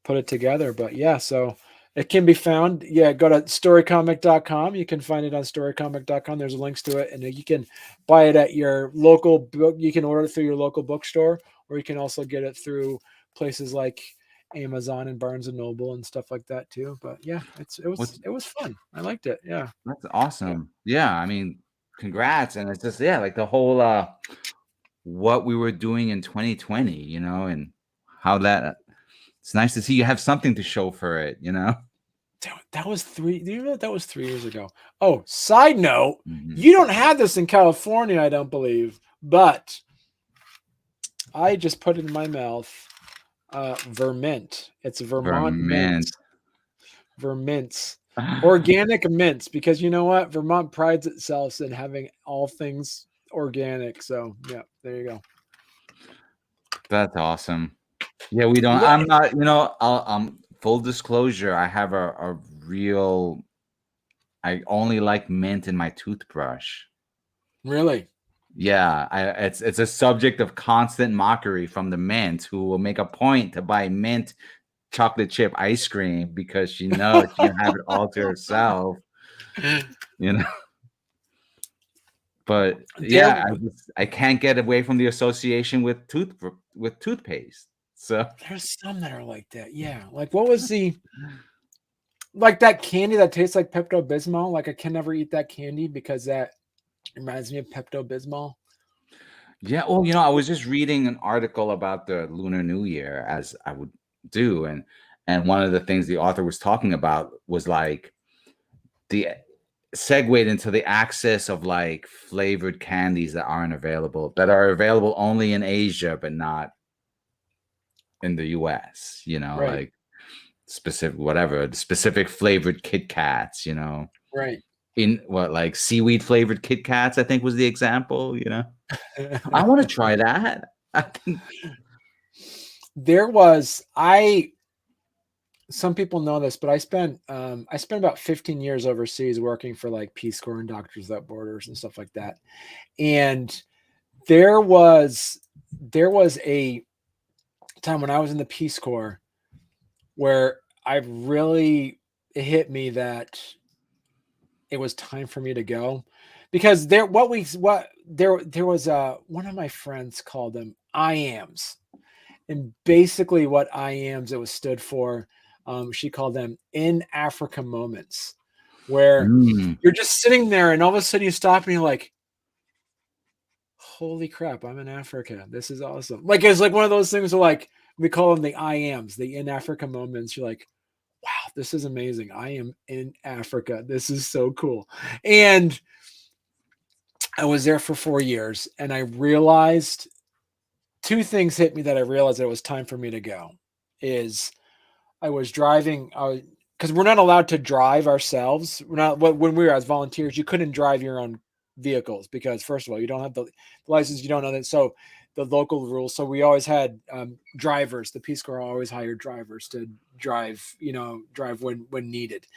S2: put it together. But yeah, so it can be found. Yeah, go to storycomic.com. You can find it on storycomic.com. There's links to it, and you can buy it at your local book. You can order it through your local bookstore, or you can also get it through places like Amazon and Barnes and Noble and stuff like that too. But yeah, it was fun. I liked it. Yeah,
S1: that's awesome. Yeah, I mean, congrats. And it's just like the whole what we were doing in 2020, and how that it's nice to see you have something to show for it.
S2: That was do you know that was 3 years ago? Oh, side note, you don't have this in California, I don't believe, but I just put it in my mouth. Vermint. It's Vermont mint. Vermints. Organic mints, because you know what? Vermont prides itself in having all things organic. So yeah, there you go.
S1: That's awesome. Yeah, we don't. I'm not. Full disclosure. I have a real. I only like mint in my toothbrush.
S2: Really?
S1: Yeah, it's a subject of constant mockery from the mint, who will make a point to buy mint chocolate chip ice cream because she knows she can have it all to herself. But But
S2: There,
S1: yeah, I can't get away from the association with toothpaste. So
S2: there's some that are like that. Yeah. Like what was the like that candy that tastes like Pepto Bismol? Like I can never eat that candy because that reminds me of Pepto Bismol.
S1: yeah, well, I was just reading an article about the Lunar New Year as I would do, and one of the things the author was talking about was like the segued into the access of like flavored candies that are available only in Asia but not in the US,
S2: Right.
S1: like specific whatever, the specific flavored Kit Kats,
S2: Right.
S1: in what like seaweed flavored Kit Kats, I think was the example. I want to try that. I think
S2: There was I some people know this, but I spent about 15 years overseas working for like Peace Corps and Doctors Without Borders and stuff like that. And there was a time when I was in the Peace Corps where it hit me that it was time for me to go because there was one of my friends called them IAMs, and basically what IAMs it was stood for, she called them in Africa moments, where
S1: Mm.
S2: you're just sitting there and all of a sudden you stop and you're like, holy crap, I'm in Africa, this is awesome. Like it's like one of those things where like we call them the IAMs, the in Africa moments. You're like, wow, this is amazing. I am in Africa. This is so cool. And I was there for 4 years and I realized two things hit me that I realized that it was time for me to go. Is I was driving, because we're not allowed to drive ourselves. We're not, when we were as volunteers, you couldn't drive your own vehicles because, first of all, you don't have the license, you don't know that. So the local rules. So we always had drivers. The Peace Corps always hired drivers to drive when needed.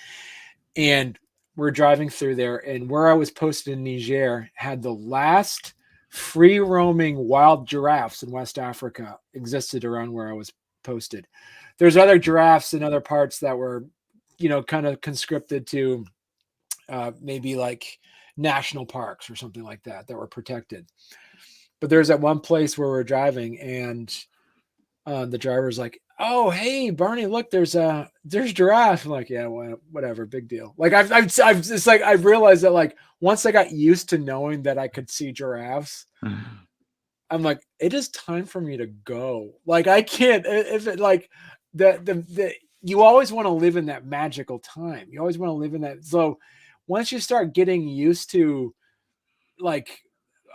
S2: And we're driving through there, and where I was posted in Niger had the last free roaming wild giraffes in West Africa existed around where I was posted. There's other giraffes in other parts that were, kind of conscripted to maybe like national parks or something like that were protected. But there's that one place where we're driving, and the driver's like, "Oh, hey, Barney, look, there's giraffe." I'm like, "Yeah, well, whatever, big deal." Like I've it's like I realized that like once I got used to knowing that I could see giraffes, I'm like, it is time for me to go. Like I can't if it like the you always want to live in that magical time. You always want to live in that. So once you start getting used to like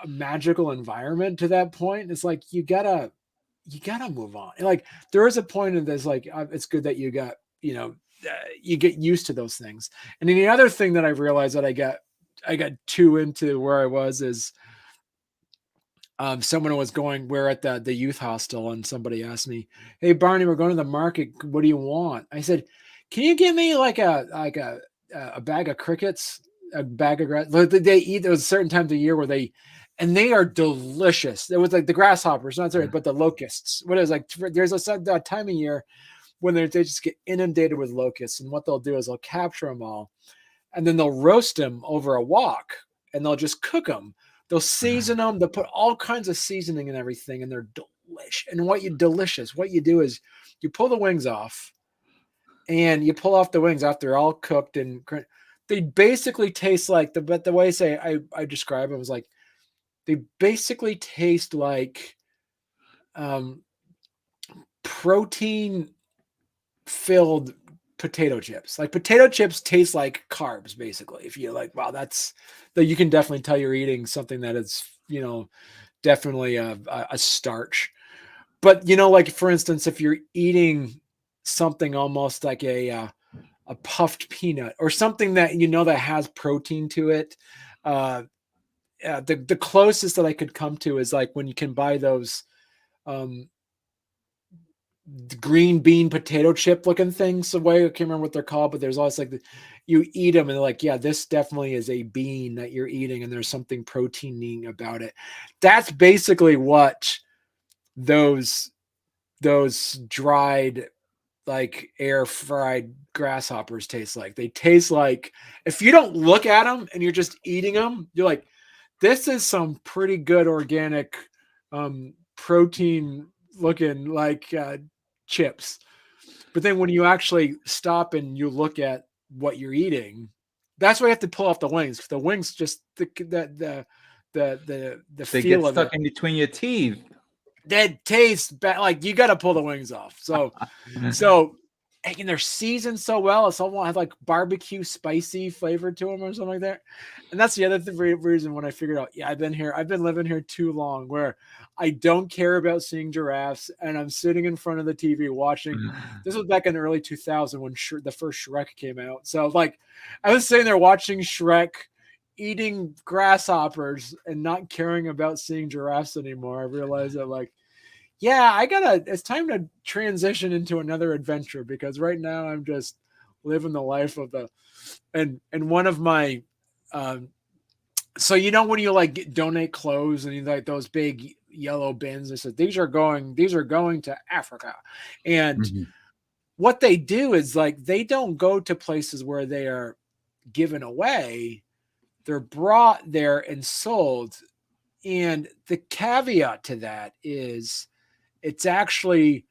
S2: a magical environment to that point, it's like you gotta move on. And like there is a point in this, like it's good that you got you get used to those things. And then the other thing that I realized that I got too into where I was is someone was going, we're at the youth hostel, and somebody asked me, "Hey Barney, we're going to the market. What do you want?" I said, "Can you give me like a bag of crickets, a bag of grass?" They eat. There was certain times of year where and they are delicious. It was like the grasshoppers, not sorry, but the locusts. What is like? There's a time of year when they just get inundated with locusts, and what they'll do is they'll capture them all, and then they'll roast them over a wok, and they'll just cook them. They'll season them. They'll put all kinds of seasoning and everything, and they're delicious. And what you do is you pull the wings off, and you pull off the wings after they're all cooked, and they basically taste like the way I describe it was like they basically taste like protein filled potato chips. Like potato chips taste like carbs, basically. If you like, wow, that's that you can definitely tell you're eating something that is, definitely a starch. But like for instance, if you're eating something almost like a puffed peanut or something that that has protein to it, the closest that I could come to is like when you can buy those um, green bean potato chip looking things. The way I can't remember what they're called, but there's always like you eat them and they're like, yeah, this definitely is a bean that you're eating, and there's something proteining about it. That's basically what those dried like air fried grasshoppers taste like. They taste like, if you don't look at them and you're just eating them, you're like, this is some pretty good organic protein looking like chips. But then when you actually stop and you look at what you're eating, that's why you have to pull off the wings. The wings just the
S1: They get
S2: feel of
S1: stuck
S2: it.
S1: in between your teeth.
S2: That tastes bad. Like you got to pull the wings off. So and they're seasoned so well. It's all have like barbecue spicy flavor to them or something like that. And that's the other reason when I figured out, yeah, I've been living here too long where I don't care about seeing giraffes and I'm sitting in front of the TV watching. This was back in the early 2000 when the first Shrek came out. So like I was sitting there watching Shrek eating grasshoppers and not caring about seeing giraffes anymore. I realized that like, yeah, it's time to transition into another adventure because right now I'm just living the life of and one of my, so when you like donate clothes and you like those big yellow bins, they said, these are going to Africa. And
S1: Mhm.
S2: what they do is like, they don't go to places where they are given away. They're brought there and sold. And the caveat to that is it's actually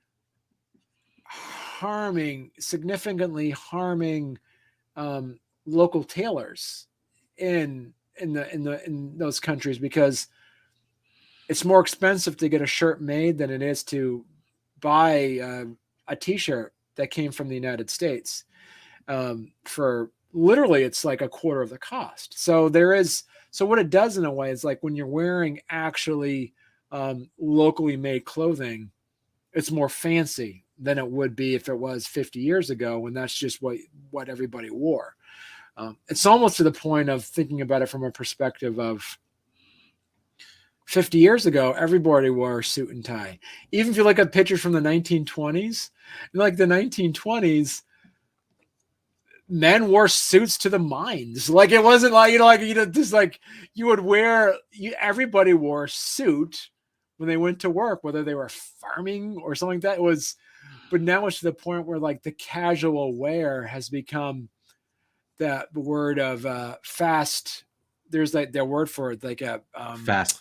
S2: significantly harming local tailors in those countries because it's more expensive to get a shirt made than it is to buy a t-shirt that came from the United States for literally it's like a quarter of the cost. So what it does in a way is like when you're wearing actually locally made clothing, it's more fancy than it would be if it was 50 years ago when that's just what everybody wore. It's almost to the point of thinking about it from a perspective of 50 years ago, everybody wore a suit and tie. Even if you look at pictures from the 1920s, like the 1920s, men wore suits to the mines. Like it wasn't like, just like you would everybody wore a suit when they went to work, whether they were farming or something like that. But now it's to the point where like the casual wear has become that word of fast. There's like their word for it, like a
S1: fast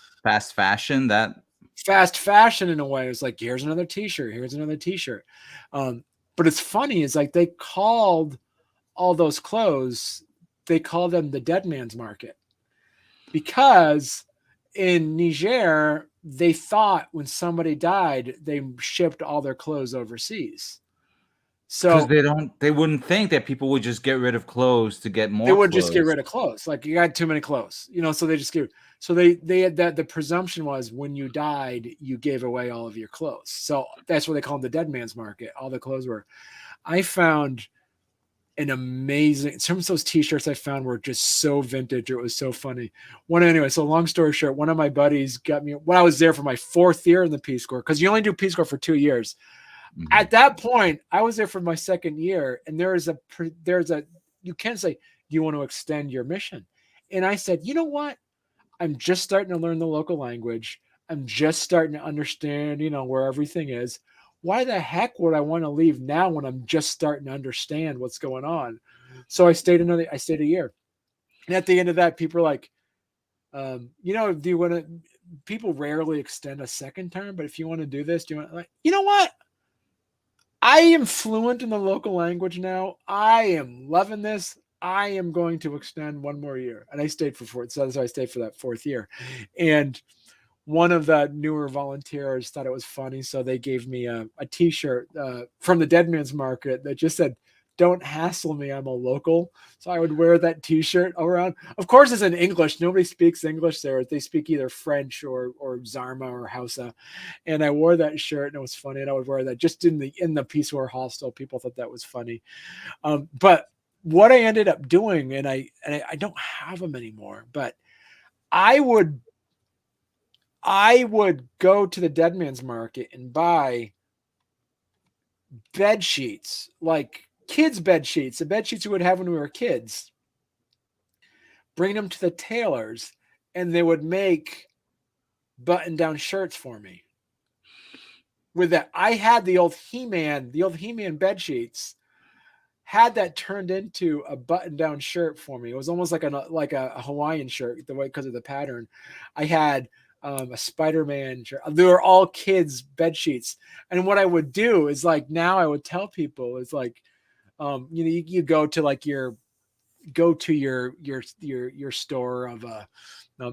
S1: fashion. That
S2: fast fashion in a way. It's like, here's another t-shirt. But it's funny. It's like they called all those clothes, they call them the dead man's market because in Niger, they thought when somebody died, they shipped all their clothes overseas.
S1: because
S2: So
S1: they wouldn't think that people would just get rid of clothes to get
S2: they
S1: more
S2: would just get
S1: clothes.
S2: rid of clothes. Like you got too many clothes, so they just they had that. The presumption was when you died, you gave away all of your clothes. So that's what they call them, the dead man's market. All the clothes were. I found an amazing, some of those t-shirts I found were just so vintage. It was so funny. So long story short, one of my buddies got me when I was there for my 4th year in the Peace Corps, because you only do Peace Corps for 2 years.
S1: Mhm.
S2: At that point, I was there for my 2nd year, and there's a you can't say, do you want to extend your mission? And I said, you know what? I'm just starting to learn the local language. I'm just starting to understand, where everything is. Why the heck would I want to leave now when I'm just starting to understand what's going on? So I stayed a year. And at the end of that, people are like, do you want to, people rarely extend a second term, but if you want to do this, do you want like, you know what? I am fluent in the local language now. I am loving this. I am going to extend one more year. And I stayed for 4. So I stayed for that 4th year. And one of the newer volunteers thought it was funny. So they gave me a t-shirt from the Dead Man's Market that just said, "Don't hassle me, I'm a local." So I would wear that t-shirt around. Of course, it's in English. Nobody speaks English there. They speak either French or Zarma or Hausa. And I wore that shirt and it was funny. And I would wear that just in the Peace Corps hostel. People thought that was funny. But what I ended up doing, and I don't have them anymore, but I would go to the Dead Man's Market and buy bed sheets, like kids' bed sheets, the bed sheets we would have when we were kids, bring them to the tailors, and they would make button-down shirts for me. With that, I had the old He-Man bed sheets, had that turned into a button-down shirt for me. It was almost like a Hawaiian shirt, the way because of the pattern. I had a Spider-Man shirt. They were all kids' bed sheets, and what I would do is like now I would tell people is like, you go to like your store of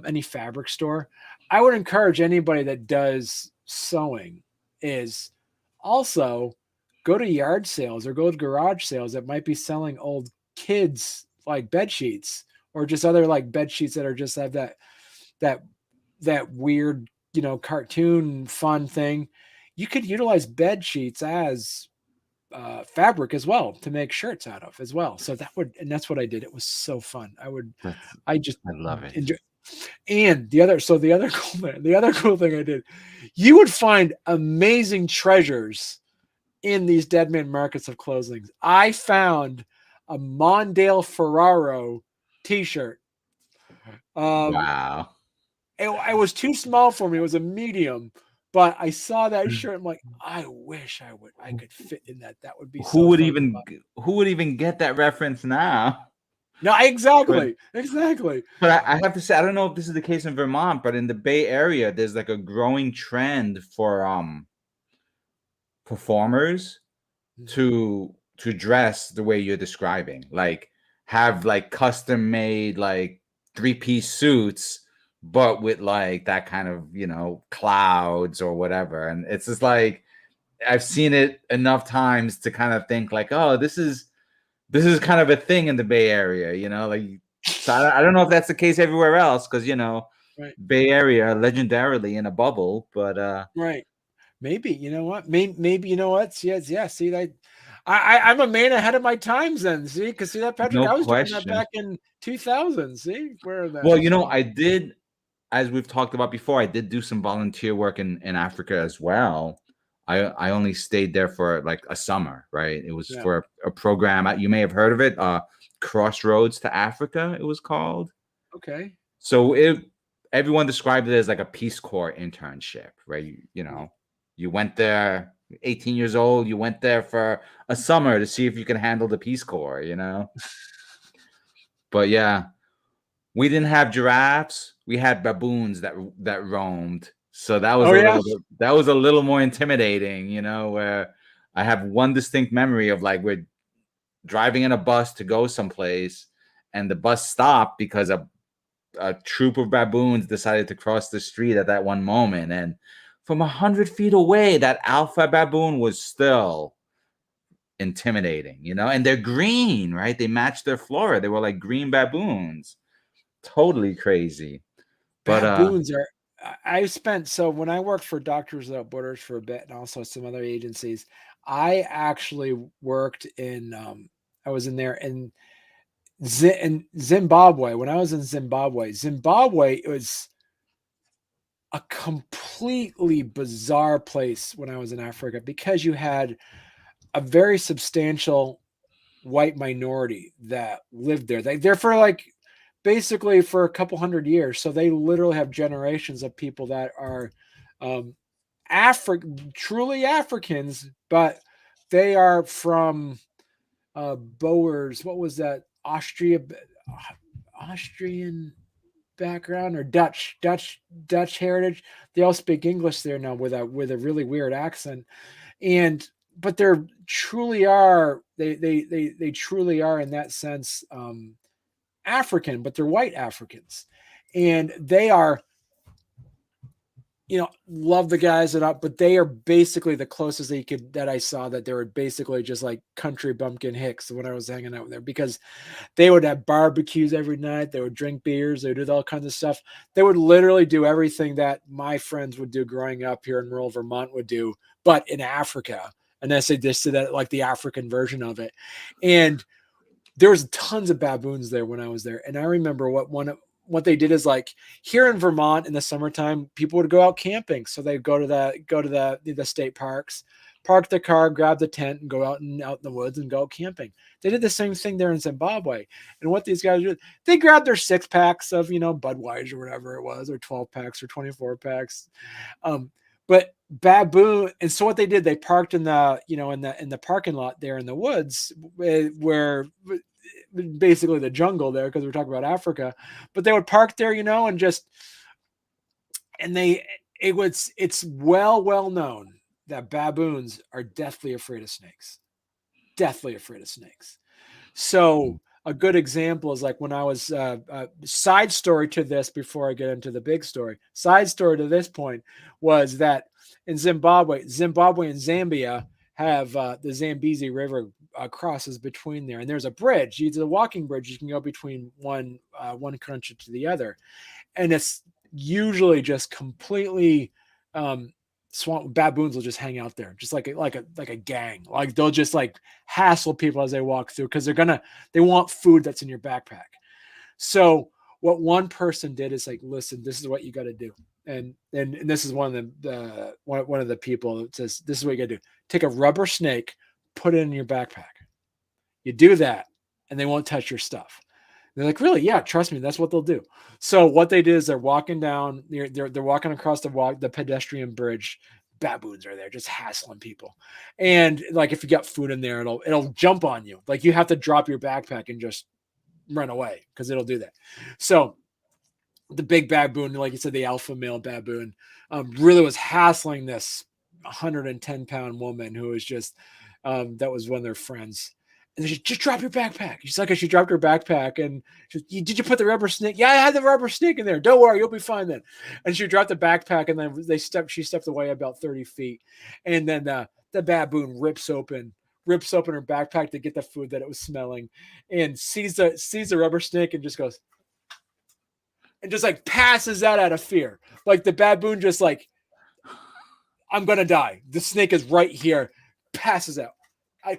S2: any fabric store. I would encourage anybody that does sewing is also go to yard sales or go to garage sales that might be selling old kids like bed sheets or just other like bed sheets that are just have that weird cartoon fun thing. You could utilize bed sheets as fabric as well to make shirts out of as well. So that's what I did. It was so fun.
S1: That's
S2: I just
S1: I love it.
S2: enjoy. And the other cool thing I did, you would find amazing treasures in these dead man markets of clothing. I found a Mondale Ferraro t-shirt.
S1: Wow.
S2: It was too small for me. It was a medium, but I saw that shirt. I'm like, I wish I could fit in that. That would be
S1: Who
S2: so
S1: would
S2: fun.
S1: even get that reference now?
S2: No, exactly.
S1: But I have to say, I don't know if this is the case in Vermont, but in the Bay Area, there's like a growing trend for performers to dress the way you're describing, like have like custom made like 3-piece suits, but with like that kind of clouds or whatever. And it's just like I've seen it enough times to kind of think like, oh, this is kind of a thing in the Bay Area, like. So I don't know if that's the case everywhere else, because
S2: Right.
S1: Bay Area legendarily in a bubble, but
S2: Right. Maybe you know what? Maybe you know what? Yeah. See that. I'm a man ahead of my times then. See, because see that Patrick,
S1: no
S2: I was doing that
S1: question.
S2: back in 2000. See where that.
S1: Well,
S2: So.
S1: I did, as we've talked about before, I did do some volunteer work in Africa as well. I only stayed there for like a summer, right? It was for a program. You may have heard of it, Crossroads to Africa, it was called.
S2: Okay.
S1: So everyone described it as like a Peace Corps internship, right? You went there, 18 years old, you went there for a summer to see if you can handle the Peace Corps, But yeah, we didn't have giraffes. We had baboons that roamed. So that was a little more intimidating, where I have one distinct memory of like we're driving in a bus to go someplace, and the bus stopped because a troop of baboons decided to cross the street at that one moment. And from 100 feet away, that alpha baboon was still intimidating, and they're green, right? They matched their flora. They were like green baboons. Totally crazy. But
S2: baboons are. I spent so when I worked for Doctors Without Borders for a bit, and also some other agencies, I actually worked in. I was in there in Zimbabwe. When I was in Zimbabwe, it was a completely bizarre place when I was in Africa because you had a very substantial white minority that lived there. They're for like basically for a couple hundred years. So they literally have generations of people that are truly Africans, but they are from Boers. What was that? Austrian background or Dutch heritage. They all speak English there now with a really weird accent. But they're truly are they truly are in that sense African, but they're white Africans, and they are love the guys but they are basically the closest that I saw that they were basically just like country bumpkin hicks when I was hanging out there, because they would have barbecues every night. They would drink beers. They would do all kinds of stuff. They would literally do everything that my friends would do growing up here in rural Vermont would do, but in Africa. And I say this to that, like the African version of it. And there was tons of baboons there when I was there. And I remember what they did is like here in Vermont in the summertime, people would go out camping. So they'd go to the state parks, park the car, grab the tent, and go out in the woods and go camping. They did the same thing there in Zimbabwe. And what these guys did, they grabbed their 6-packs of Budweiser or whatever it was, or 12 packs or 24 packs. But baboon, and so what they did, they parked in the in the parking lot there in the woods, where basically the jungle there, because we're talking about Africa. But they would park there, and just and they it's well known that baboons are deathly afraid of snakes. Deathly afraid of snakes. So a good example is like when I was side story to this before I get into the big story. Side story to this point was that in Zimbabwe and Zambia have the Zambezi River crosses between there, and there's a bridge. It's a walking bridge. You can go between one country to the other, and it's usually just completely swamp. Baboons will just hang out there, just like a gang. Like they'll just like hassle people as they walk through because they want food that's in your backpack. So what one person did is like, listen, this is what you got to do, and this is one of the people that says this is what you got to do. Take a rubber snake, put it in your backpack. You do that, and they won't touch your stuff. They're like, really? Yeah, trust me, that's what they'll do. So what they did is they're walking down, they're walking across the pedestrian bridge. Baboons are there just hassling people. And like if you got food in there, it'll jump on you. Like you have to drop your backpack and just run away because it'll do that. So the big baboon, like you said, the alpha male baboon, really was hassling this 110-pound woman who was just that was one of their friends. And she just drop your backpack. She's like, she dropped her backpack and did you put the rubber snake? Yeah, I had the rubber snake in there. Don't worry, you'll be fine then. And she dropped the backpack and then she stepped away about 30 feet. And then the baboon rips open her backpack to get the food that it was smelling and sees the rubber snake and just goes and just like passes out of fear. Like the baboon just like, I'm going to die. The snake is right here. Passes out.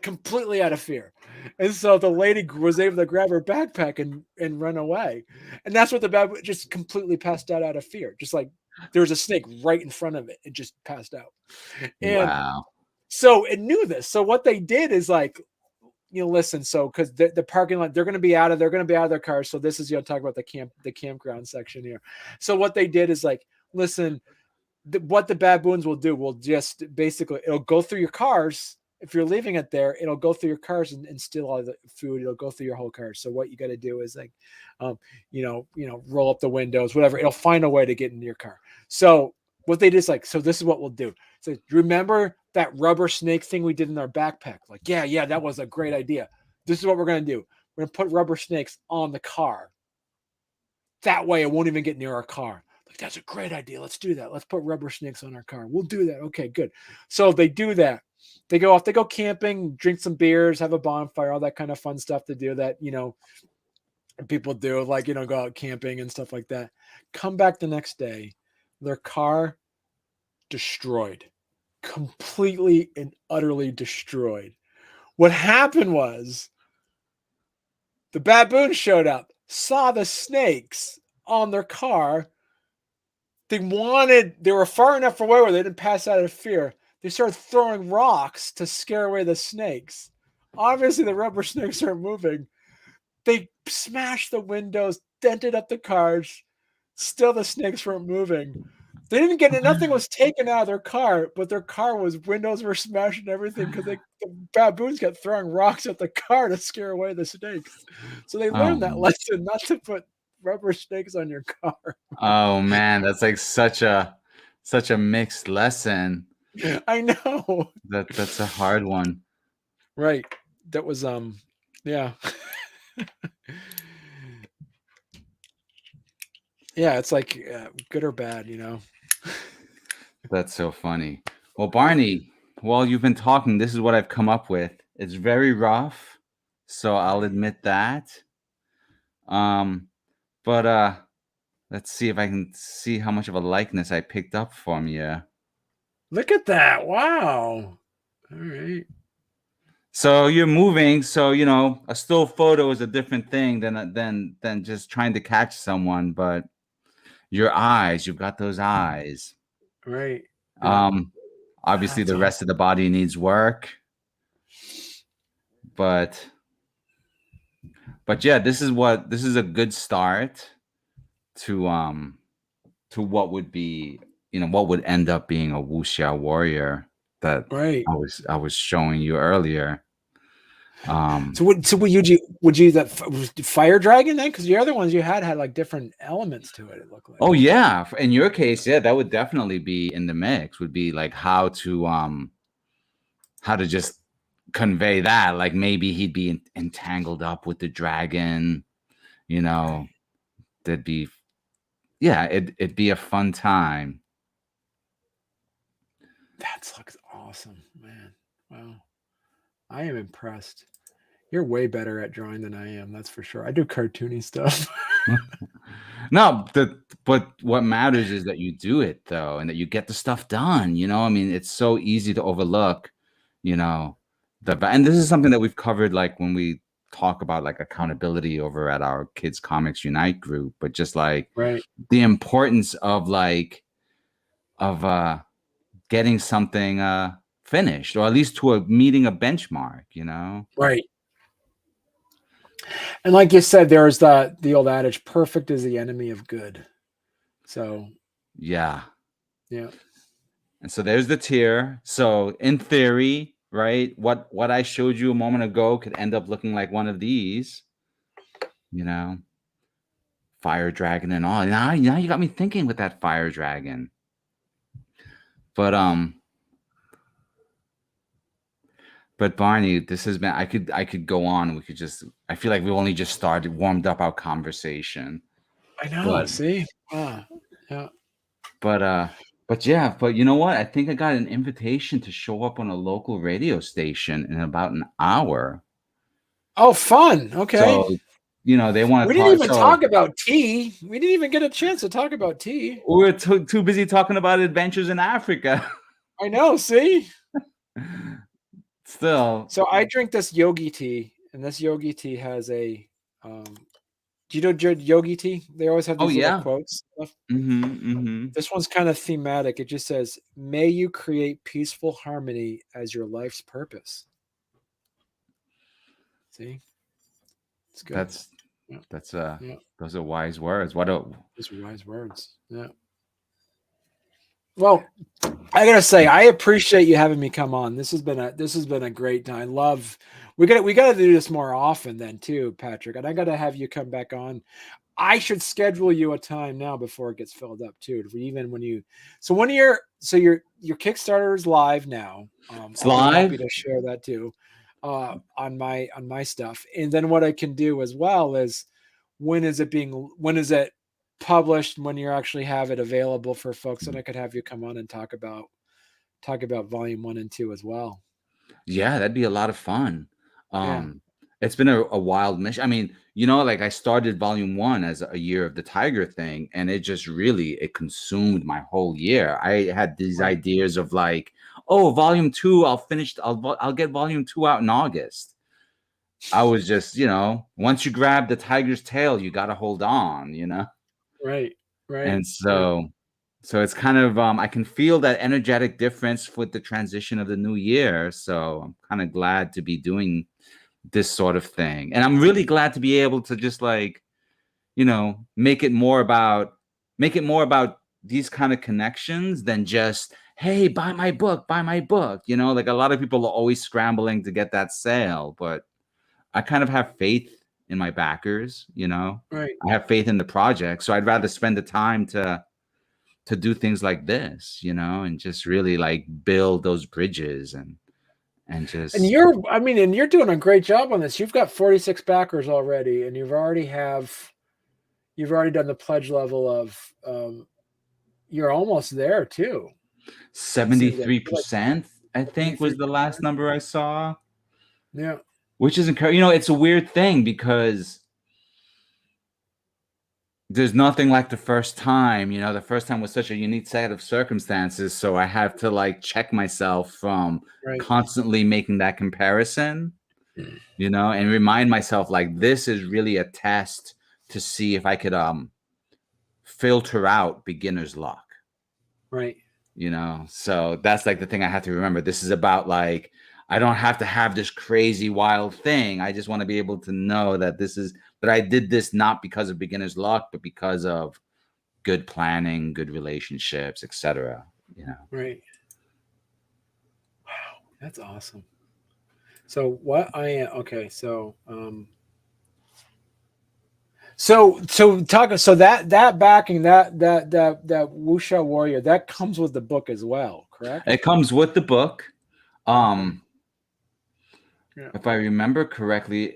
S2: Completely out of fear. And so the lady was able to grab her backpack and run away. And that's what the baboon just completely passed out of fear. Just like there was a snake right in front of it. It just passed out. And
S1: Wow.
S2: so it knew this. So what they did is like, listen, so because the parking lot, they're going to be out of their cars. So this is, talk about the campground section here. So what they did is like, listen, what the baboons will do will just basically, it'll go through your cars. If you're leaving it there, it'll go through your cars and steal all the food. It'll go through your whole car. So what you got to do is like, roll up the windows, whatever. It'll find a way to get into your car. So what they did is like, so this is what we'll do. So remember that rubber snake thing we did in our backpack? Like, yeah, that was a great idea. This is what we're going to do. We're going to put rubber snakes on the car. That way it won't even get near our car. Like, that's a great idea. Let's do that. Let's put rubber snakes on our car. We'll do that. Okay, good. So they do that. They go off, they go camping, drink some beers, have a bonfire, all that kind of fun stuff to do that, people do, like, go out camping and stuff like that. Come back the next day, their car destroyed, completely and utterly destroyed. What happened was the baboon showed up, saw the snakes on their car. They were far enough away where they didn't pass out of fear. They started throwing rocks to scare away the snakes. Obviously, the rubber snakes aren't moving. They smashed the windows, dented up the cars. Still, the snakes weren't moving. They didn't get it. Nothing was taken out of their car, but their windows were smashed and everything because the baboons kept throwing rocks at the car to scare away the snakes. So they learned that lesson, not to put rubber snakes on your car.
S1: Oh man, that's like such a mixed lesson.
S2: I know.
S1: That's a hard one.
S2: Right. That was yeah. Yeah, it's like good or bad,
S1: That's so funny. Well, Barney, while you've been talking, this is what I've come up with. It's very rough, so I'll admit that. But let's see if I can see how much of a likeness I picked up from you.
S2: Look at that. Wow. All right.
S1: So you're moving, so a still photo is a different thing than just trying to catch someone, but your eyes, you've got those eyes.
S2: Right.
S1: Obviously the rest of the body needs work. But yeah, this is a good start to what would be, what would end up being a Wuxia warrior that
S2: Right.
S1: I was showing you earlier.
S2: So would you use that fire dragon then? Because the other ones you had like different elements to it. It looked like.
S1: Oh yeah, in your case, yeah, that would definitely be in the mix. Would be like how to just convey that. Like maybe he'd be entangled up with the dragon. There'd be it'd be a fun time.
S2: That looks awesome, man. Wow, I am impressed. You're way better at drawing than I am. That's for sure. I do cartoony stuff.
S1: No, but what matters is that you do it though, and that you get the stuff done. I mean, it's so easy to overlook. And this is something that we've covered, like when we talk about like accountability over at our Kids Comics Unite group, but just like
S2: Right.
S1: the importance of getting something finished, or at least to meeting a benchmark.
S2: Right. And like you said, there's the old adage, perfect is the enemy of good. So
S1: Yeah.
S2: yeah.
S1: And so there's the tier. So in theory, right, what I showed you a moment ago could end up looking like one of these, fire dragon and all. Now you got me thinking with that fire dragon. But Barney, this has been, I could go on. I feel like we only just warmed up our conversation.
S2: I know. See? Yeah.
S1: But you know what? I think I got an invitation to show up on a local radio station in about an hour.
S2: Oh, fun. Okay.
S1: So, they want to
S2: We didn't even talk about tea. We didn't even get a chance to talk about tea.
S1: We're too busy talking about adventures in Africa.
S2: I know. See?
S1: Still.
S2: So I drink this yogi tea, and this yogi tea has a do you know yogi tea? They always have these little quotes. This one's kind of thematic. It just says, "May you create peaceful harmony as your life's purpose." See, it's good.
S1: Those are wise words.
S2: Those are wise words. Yeah. Well, I gotta say, I appreciate you having me come on. This has been a great time. We gotta do this more often then too, Patrick. And I gotta have you come back on. I should schedule you a time now before it gets filled up too. Your Kickstarter is live now.
S1: It's live.
S2: I'm happy to share that too on my stuff. And then what I can do as well is when is it published, when you actually have it available for folks, and I could have you come on and talk about volume 1 and 2 as well.
S1: Yeah, that'd be a lot of fun. It's been a wild mission. I mean, like I started volume 1 as a year of the tiger thing, and it just it consumed my whole year. I had these ideas of like, oh, volume 2, I'll get volume 2 out in August. I was just, once you grab the tiger's tail, you got to hold on,
S2: Right.
S1: And so it's kind of I can feel that energetic difference with the transition of the new year. So I'm kind of glad to be doing this sort of thing. And I'm really glad to be able to just like, make it more about these kind of connections than just, hey, buy my book. Like a lot of people are always scrambling to get that sale, but I kind of have faith in my backers,
S2: Right.
S1: I have faith in the project. So I'd rather spend the time to do things like this, and just really like build those bridges and
S2: you're doing a great job on this. You've got 46 backers already, and you've already done the pledge level of you're almost there too.
S1: 73%, I think was the last number I saw.
S2: Yeah.
S1: Which is encouraging. It's a weird thing because there's nothing like the first time. The first time was such a unique set of circumstances. So I have to like check myself from constantly making that comparison, and remind myself like this is really a test to see if I could filter out beginner's luck.
S2: Right.
S1: So that's like the thing I have to remember. This is about like, I don't have to have this crazy wild thing. I just want to be able to know that I did this not because of beginner's luck, but because of good planning, good relationships, etc. You know.
S2: Right. Wow, that's awesome. So what I am okay, so talk so that backing that Wuxia warrior that comes with the book as well, correct?
S1: It comes with the book.
S2: Okay. Yeah.
S1: If I remember correctly,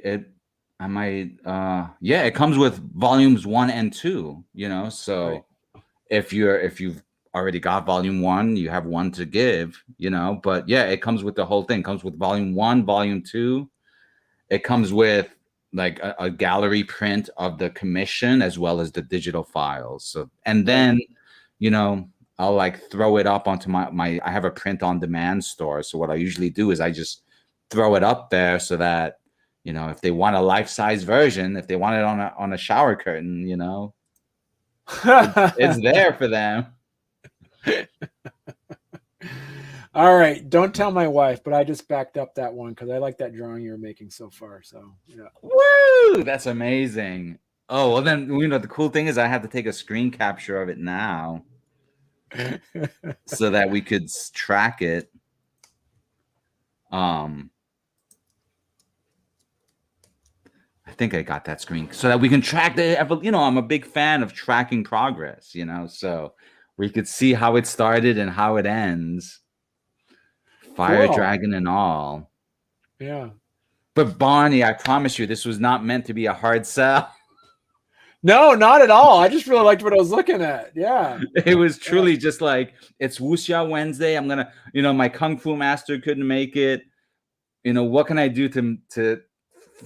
S1: I might yeah, it comes with volumes 1 and 2, you know.
S2: Right.
S1: So if you've already got volume 1, you have one to give, you know. But yeah, it comes with the whole thing. It comes with volume 1, volume 2. It comes with like a gallery print of the commission as well as the digital files. So and then, you know, I'll like throw it up onto my I have a print on demand store. So what I usually do is I just throw it up there so that, you know, if they want a life-size version, if they want it on a shower curtain, you know, it's there for them.
S2: All right, don't tell my wife, but I just backed up that one because I like that drawing you're making so far. So yeah.
S1: Woo! That's amazing. Oh, well then, you know, the cool thing is I have to take a screen capture of it now so that we could track it. I think I got that screen so that we can track the, you know, I'm a big fan of tracking progress, you know, so we could see how it started and how it ends. Fire
S2: Cool.
S1: dragon and all.
S2: Yeah.
S1: But Barney, I promise you, this was not meant to be a hard sell.
S2: No, not at all. I just really liked what I was looking at. Yeah.
S1: It was truly just like, it's Wuxia Wednesday. I'm gonna, you know, my Kung Fu master couldn't make it. You know, what can I do to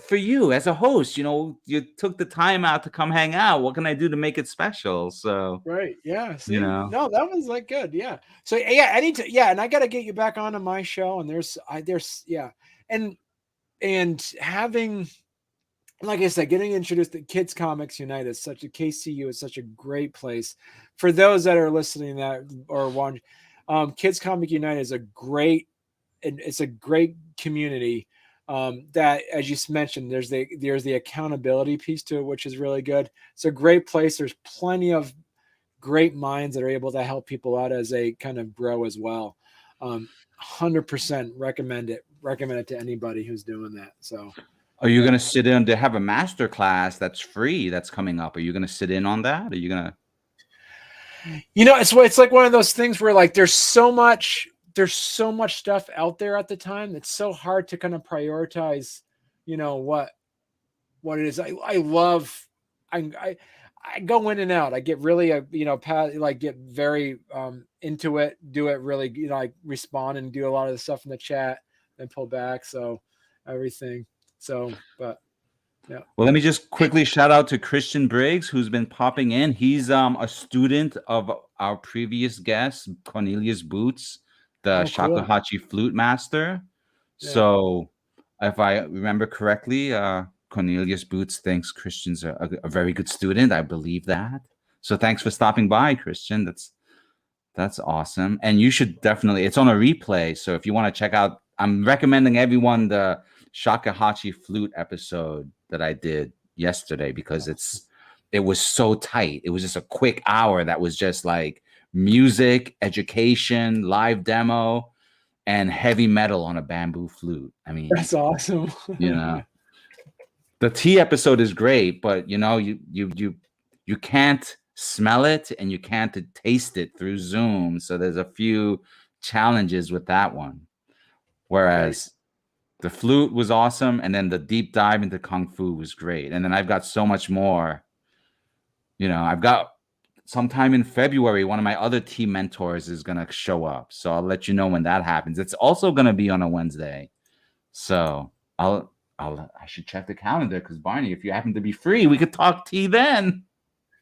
S1: for you as a host? You know, you took the time out to come hang out. What can I do to make it special? So
S2: Right. Yeah. See,
S1: you know,
S2: no, that was like good. Yeah. So yeah, and I got to get you back onto my show. And there's yeah, and having, like I said, getting introduced to Kids Comics Unite is such a KCU is such a great place for those that are listening that or watching. Kids Comic Unite is a great, and it's a great community. That, as you mentioned, there's the accountability piece to it, which is really good. It's a great place. There's plenty of great minds that are able to help people out as they kind of grow as well. 100% recommend it. Recommend it to anybody who's doing that. So,
S1: are you gonna sit in? They have a master class that's free that's coming up. Are you gonna sit in on that? Are you gonna?
S2: you know, it's like one of those things where like there's so much stuff out there at the time. It's so hard to kind of prioritize, you know, what it is. I love, I go in and out. I get really, you know, like get very into it, do it really, you know, I respond and do a lot of the stuff in the chat and pull back. So everything. So, but yeah.
S1: Well, let me just quickly shout out to Christian Briggs, who's been popping in. He's a student of our previous guest, Cornelius Boots, the
S2: Oh, cool.
S1: shakuhachi flute master.
S2: Yeah.
S1: So, if I remember correctly, Cornelius Boots thinks Christian's a very good student. I believe that. So, thanks for stopping by, Christian. That's awesome. And you should definitely, it's on a replay. So, if you want to check out, I'm recommending everyone the shakuhachi flute episode that I did yesterday because it was so tight. It was just a quick hour that was just like music, education, live demo, and heavy metal on a bamboo flute. I mean,
S2: That's awesome.
S1: you know, the tea episode is great, but you know, you can't smell it and you can't taste it through Zoom. So there's a few challenges with that one. Whereas the flute was awesome, and then the deep dive into Kung Fu was great. And then I've got so much more. You know, I've got sometime in February, one of my other team mentors is going to show up. So I'll let you know when that happens. It's also going to be on a Wednesday. So I should check the calendar because Barney, if you happen to be free, we could talk tea then.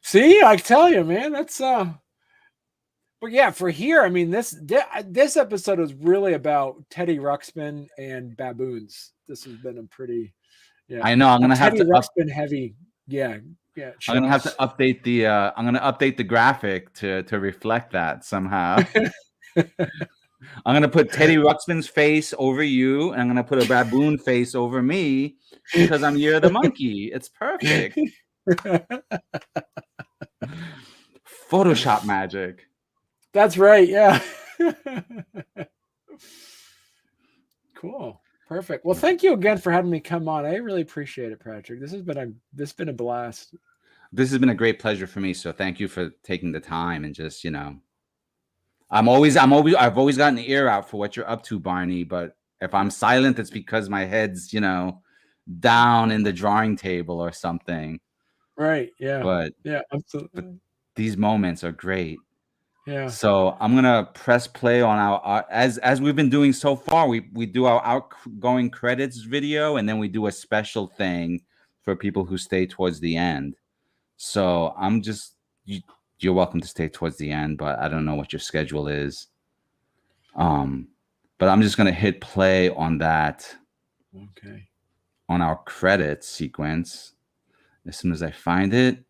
S2: See, I tell you, man, that's but yeah, for here, I mean, this episode was really about Teddy Ruxpin and baboons. This has been a pretty, yeah.
S1: I know. I'm gonna have
S2: Teddy
S1: to
S2: Ruxpin heavy, yeah.
S1: I'm gonna have to update the. I'm gonna update the graphic to reflect that somehow. I'm gonna put Teddy Ruxpin's face over you, and I'm gonna put a baboon face over me because I'm Year of the Monkey. It's perfect. Photoshop magic.
S2: That's right. Yeah. Cool. Perfect. Well, thank you again for having me come on. I really appreciate it, Patrick. This has been a blast.
S1: This has been a great pleasure for me. So thank you for taking the time and just, I've always gotten the ear out for what you're up to, Barney. But if I'm silent, it's because my head's, down in the drawing table or something.
S2: Right. Yeah.
S1: But
S2: Absolutely.
S1: But these moments are great.
S2: Yeah.
S1: So I'm gonna press play on our as we've been doing so far. We do our outgoing credits video, and then we do a special thing for people who stay towards the end. So you're welcome to stay towards the end, but I don't know what your schedule is. But I'm just gonna hit play on that.
S2: Okay.
S1: On our credits sequence, as soon as I find it.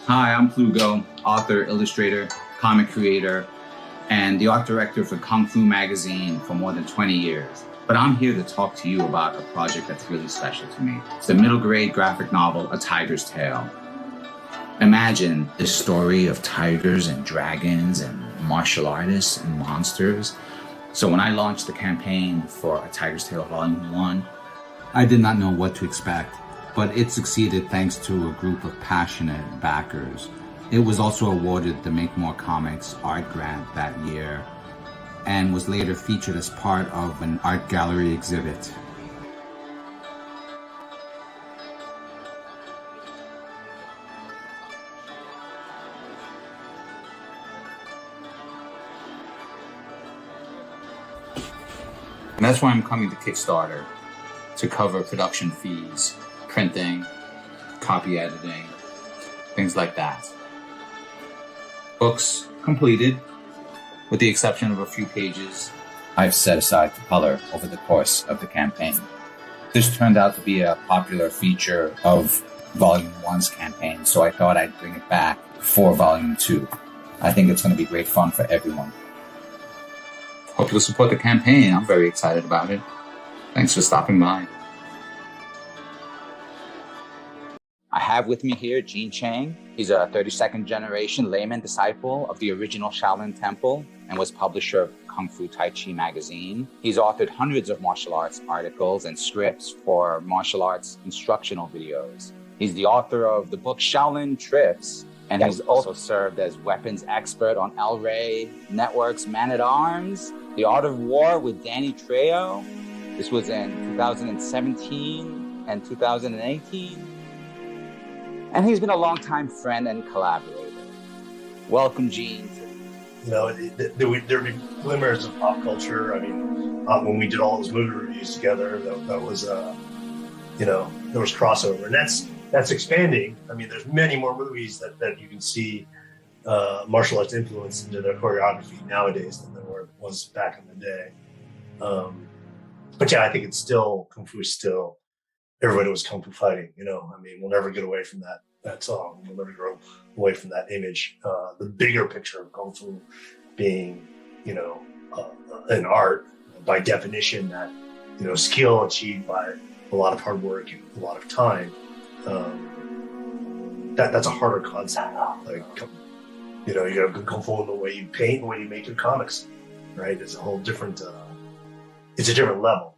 S1: Hi, I'm Plugo, author, illustrator, comic creator, and the art director for Kung Fu Magazine for more than 20 years. But I'm here to talk to you about a project that's really special to me. It's the middle grade graphic novel, A Tiger's Tale. Imagine this story of tigers and dragons and martial artists and monsters. So when I launched the campaign for A Tiger's Tale Volume 1, I did not know what to expect. But it succeeded thanks to a group of passionate backers. It was also awarded the Make More Comics art grant that year and was later featured as part of an art gallery exhibit. And that's why I'm coming to Kickstarter, to cover production fees, printing, copy editing, things like that. Books completed, with the exception of a few pages I've set aside for color over the course of the campaign. This turned out to be a popular feature of Volume 1's campaign, so I thought I'd bring it back for Volume 2. I think it's going to be great fun for everyone. Hope you'll support the campaign. I'm very excited about it. Thanks for stopping by. I have with me here Gene Chang. He's a 32nd generation layman disciple of the original Shaolin Temple and was publisher of Kung Fu Tai Chi magazine. He's authored hundreds of martial arts articles and scripts for martial arts instructional videos. He's the author of the book Shaolin Trips, and he's also served as weapons expert on El Rey Network's Man-at-Arms, The Art of War with Danny Trejo. This was in 2017 and 2018. And he's been a longtime friend and collaborator. Welcome, Gene.
S4: There'd be glimmers of pop culture. I mean, when we did all those movie reviews together, that was, there was crossover, and that's expanding. I mean, there's many more movies that you can see martial arts influence into their choreography nowadays than there was back in the day. But yeah, I think it's still, Kung Fu is still, everybody was Kung Fu fighting, I mean, we'll never get away from that song. We'll never go away from that image. The bigger picture of Kung Fu being, an art by definition, that, skill achieved by a lot of hard work and a lot of time. That's a harder concept. Like, you got Kung Fu in the way you paint, the way you make your comics, right? It's a whole different, it's a different level.